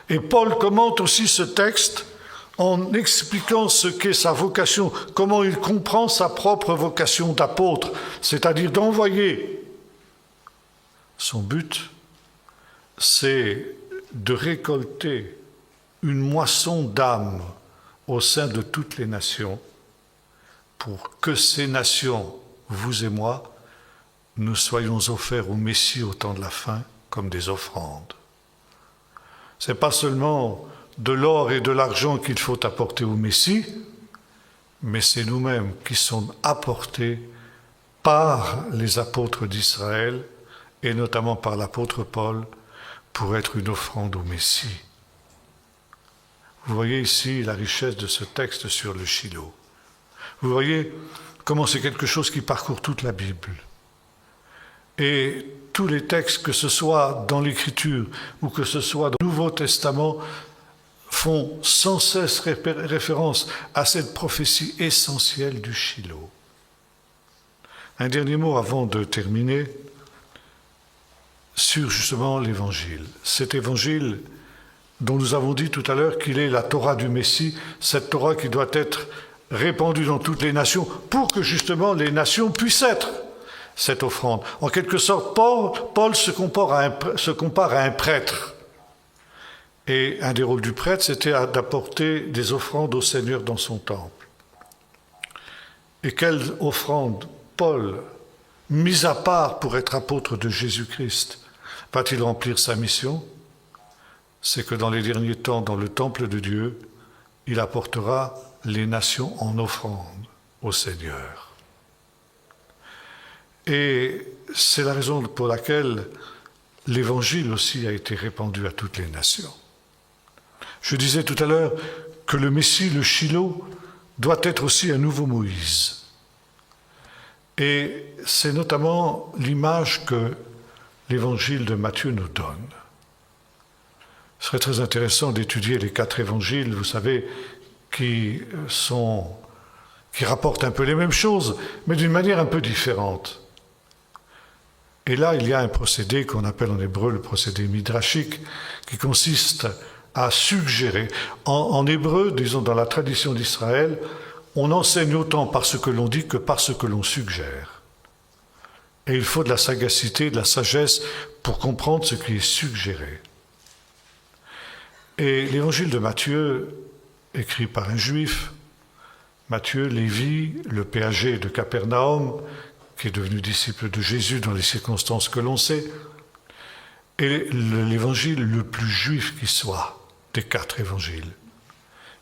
Et Paul commente aussi ce texte en expliquant ce qu'est sa vocation, comment il comprend sa propre vocation d'apôtre, c'est-à-dire d'envoyer. Son but, c'est de récolter une moisson d'âmes au sein de toutes les nations, pour que ces nations, vous et moi, nous soyons offerts au Messie au temps de la fin comme des offrandes. Ce n'est pas seulement de l'or et de l'argent qu'il faut apporter au Messie, mais c'est nous-mêmes qui sommes apportés par les apôtres d'Israël, et notamment par l'apôtre Paul, pour être une offrande au Messie. Vous voyez ici la richesse de ce texte sur le Shiloh. Vous voyez comment c'est quelque chose qui parcourt toute la Bible. Et tous les textes, que ce soit dans l'Écriture ou que ce soit dans le Nouveau Testament, font sans cesse référence à cette prophétie essentielle du Shiloh. Un dernier mot avant de terminer sur justement l'Évangile. Cet Évangile dont nous avons dit tout à l'heure qu'il est la Torah du Messie, cette Torah qui doit être répandue dans toutes les nations pour que justement les nations puissent être cette offrande. En quelque sorte, Paul se compare à un prêtre. Et un des rôles du prêtre, c'était d'apporter des offrandes au Seigneur dans son temple. Et quelle offrande Paul, mis à part pour être apôtre de Jésus-Christ, va-t-il remplir sa mission? C'est que dans les derniers temps, dans le temple de Dieu, il apportera les nations en offrande au Seigneur. Et c'est la raison pour laquelle l'Évangile aussi a été répandu à toutes les nations. Je disais tout à l'heure que le Messie, le Shiloh, doit être aussi un nouveau Moïse. Et c'est notamment l'image que l'Évangile de Matthieu nous donne. Ce serait très intéressant d'étudier les 4 évangiles, vous savez, qui rapportent un peu les mêmes choses, mais d'une manière un peu différente. Et là, il y a un procédé qu'on appelle en hébreu le procédé midrashique, qui consiste à suggérer. En hébreu, disons dans la tradition d'Israël, on enseigne autant par ce que l'on dit que par ce que l'on suggère. Et il faut de la sagacité, de la sagesse pour comprendre ce qui est suggéré. Et l'évangile de Matthieu, écrit par un juif, Matthieu, Lévi, le péager de Capernaum, qui est devenu disciple de Jésus dans les circonstances que l'on sait, est l'évangile le plus juif qui soit des 4 évangiles.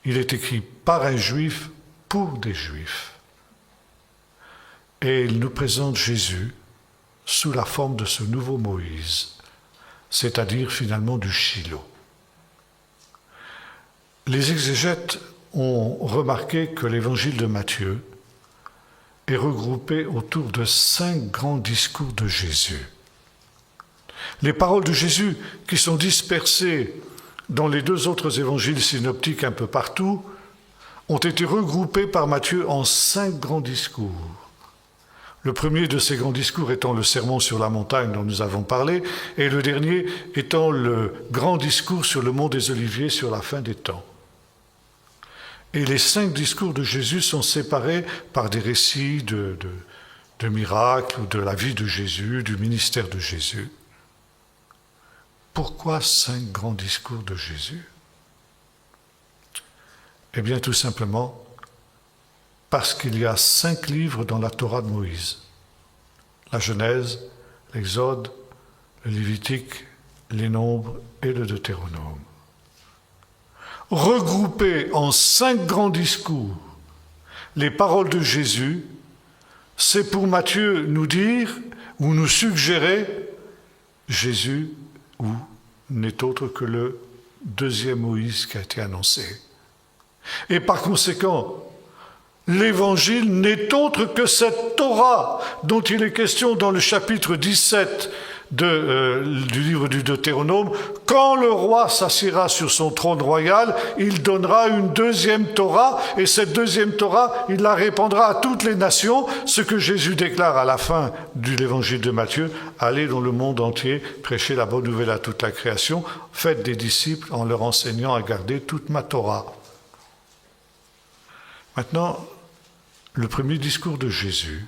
Il est écrit par un juif pour des juifs. Et il nous présente Jésus sous la forme de ce nouveau Moïse, c'est-à-dire finalement du Shiloh. Les exégètes ont remarqué que l'évangile de Matthieu est regroupé autour de 5 grands discours de Jésus. Les paroles de Jésus, qui sont dispersées dans les 2 autres évangiles synoptiques un peu partout, ont été regroupées par Matthieu en 5 grands discours. Le premier de ces grands discours étant le sermon sur la montagne dont nous avons parlé, et le dernier étant le grand discours sur le mont des Oliviers sur la fin des temps. Et les 5 discours de Jésus sont séparés par des récits de miracles ou de la vie de Jésus, du ministère de Jésus. Pourquoi 5 grands discours de Jésus? Eh bien, tout simplement, parce qu'il y a 5 livres dans la Torah de Moïse. La Genèse, l'Exode, le Lévitique, les Nombres et le Deutéronome. Regroupés en 5 grands discours, les paroles de Jésus, c'est pour Matthieu nous dire ou nous suggérer Jésus ou n'est autre que le 2e Moïse qui a été annoncé. Et par conséquent, l'Évangile n'est autre que cette Torah dont il est question dans le chapitre 17 du livre du Deutéronome. Quand le roi s'assiera sur son trône royal, il donnera une 2e Torah, et cette 2e Torah, il la répandra à toutes les nations, ce que Jésus déclare à la fin de l'évangile de Matthieu: allez dans le monde entier, prêchez la bonne nouvelle à toute la création, faites des disciples en leur enseignant à garder toute ma Torah. Maintenant, le premier discours de Jésus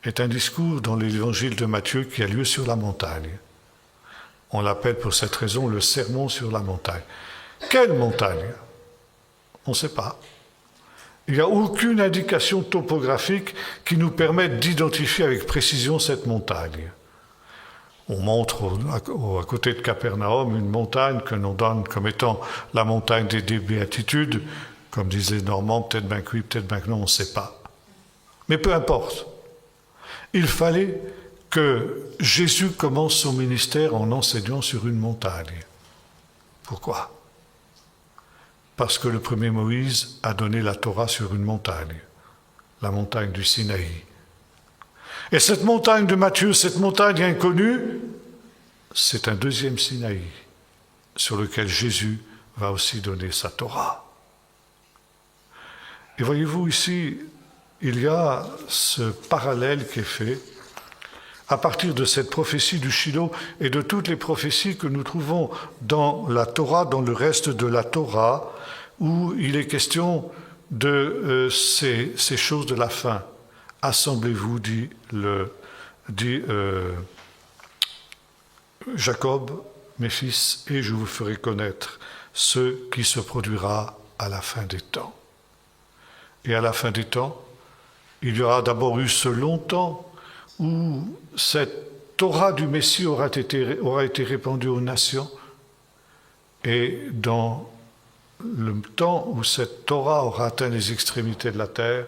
est un discours dans l'évangile de Matthieu qui a lieu sur la montagne. On l'appelle pour cette raison le sermon sur la montagne. Quelle montagne? On ne sait pas. Il n'y a aucune indication topographique qui nous permette d'identifier avec précision cette montagne. On montre à côté de Capernaum une montagne que l'on donne comme étant la montagne des béatitudes. Comme disait Normand, peut-être bien que oui, peut-être bien que non, on ne sait pas. Mais peu importe. Il fallait que Jésus commence son ministère en enseignant sur une montagne. Pourquoi ? Parce que le premier Moïse a donné la Torah sur une montagne, la montagne du Sinaï. Et cette montagne de Matthieu, cette montagne inconnue, c'est un deuxième Sinaï sur lequel Jésus va aussi donner sa Torah. Et voyez-vous ici, il y a ce parallèle qui est fait à partir de cette prophétie du Shiloh et de toutes les prophéties que nous trouvons dans la Torah, dans le reste de la Torah, où il est question de ces choses de la fin. Assemblez-vous, dit Jacob, mes fils, et je vous ferai connaître ce qui se produira à la fin des temps. Et à la fin des temps, il y aura d'abord eu ce long temps où cette Torah du Messie aura été répandue aux nations, et dans le temps où cette Torah aura atteint les extrémités de la terre,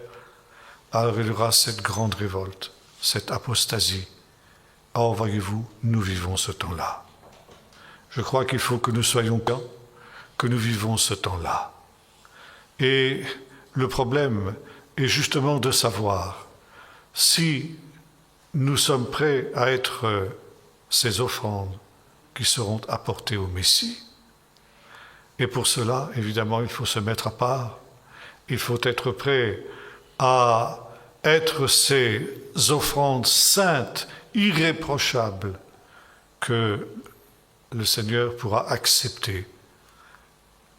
alors il y aura cette grande révolte, cette apostasie. Or, voyez-vous, nous vivons ce temps-là. Je crois qu'il faut que nous soyons conscients que nous vivons ce temps-là. Et le problème est justement de savoir si nous sommes prêts à être ces offrandes qui seront apportées au Messie. Et pour cela, évidemment, il faut se mettre à part. Il faut être prêt à être ces offrandes saintes, irréprochables, que le Seigneur pourra accepter.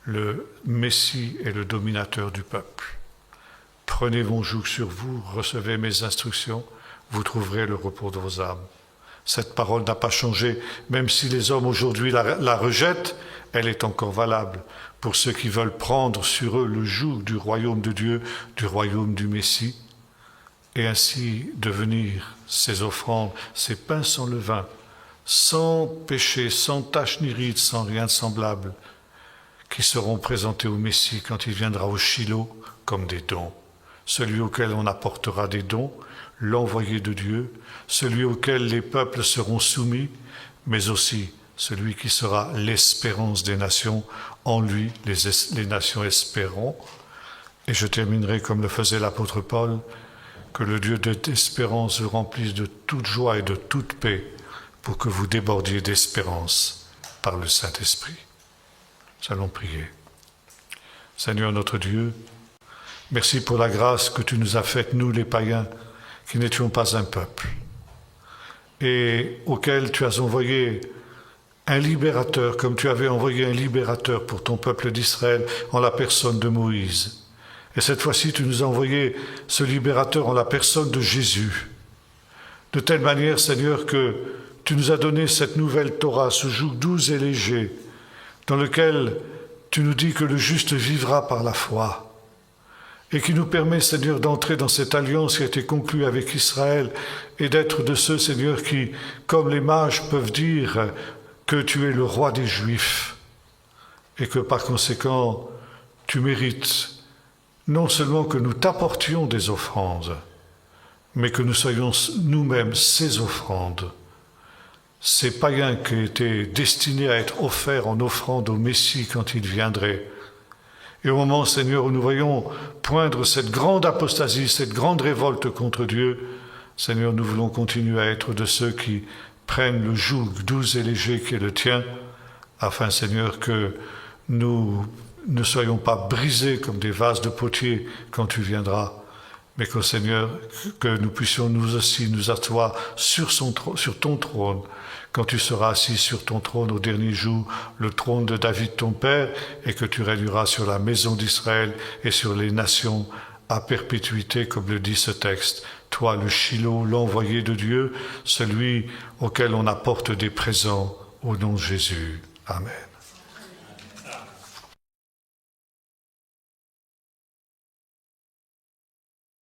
Le Messie est le dominateur du peuple. Prenez mon joug sur vous, recevez mes instructions, vous trouverez le repos de vos âmes. Cette parole n'a pas changé, même si les hommes aujourd'hui la rejettent, elle est encore valable pour ceux qui veulent prendre sur eux le joug du royaume de Dieu, du royaume du Messie, et ainsi devenir ces offrandes, ces pains sans levain, sans péché, sans tache ni ride, sans rien de semblable, qui seront présentés au Messie quand il viendra au Shiloh comme des dons. Celui auquel on apportera des dons, l'envoyé de Dieu, celui auquel les peuples seront soumis, mais aussi celui qui sera l'espérance des nations. En lui, les nations espéreront. Et je terminerai comme le faisait l'apôtre Paul, que le Dieu d'espérance vous remplisse de toute joie et de toute paix pour que vous débordiez d'espérance par le Saint-Esprit. Nous allons prier. Seigneur notre Dieu, merci pour la grâce que tu nous as faite, nous les païens, qui n'étions pas un peuple, et auquel tu as envoyé un libérateur, comme tu avais envoyé un libérateur pour ton peuple d'Israël en la personne de Moïse. Et cette fois-ci, tu nous as envoyé ce libérateur en la personne de Jésus. De telle manière, Seigneur, que tu nous as donné cette nouvelle Torah, ce joug doux et léger, dans lequel tu nous dis que le juste vivra par la foi, et qui nous permet, Seigneur, d'entrer dans cette alliance qui a été conclue avec Israël, et d'être de ceux, Seigneur, qui, comme les mages, peuvent dire que tu es le roi des Juifs, et que par conséquent, tu mérites non seulement que nous t'apportions des offrandes, mais que nous soyons nous-mêmes ces offrandes, ces païens qui étaient destinés à être offerts en offrande au Messie quand il viendrait. Et au moment, Seigneur, où nous voyons poindre cette grande apostasie, cette grande révolte contre Dieu, Seigneur, nous voulons continuer à être de ceux qui prennent le joug doux et léger qui est le tien, afin, Seigneur, que nous ne soyons pas brisés comme des vases de potier quand tu viendras, mais que, Seigneur, que nous puissions nous aussi nous asseoir sur ton trône, quand tu seras assis sur ton trône au dernier jour, le trône de David ton père, et que tu régneras sur la maison d'Israël et sur les nations à perpétuité, comme le dit ce texte. Toi, le Shiloh, l'envoyé de Dieu, celui auquel on apporte des présents au nom de Jésus. Amen.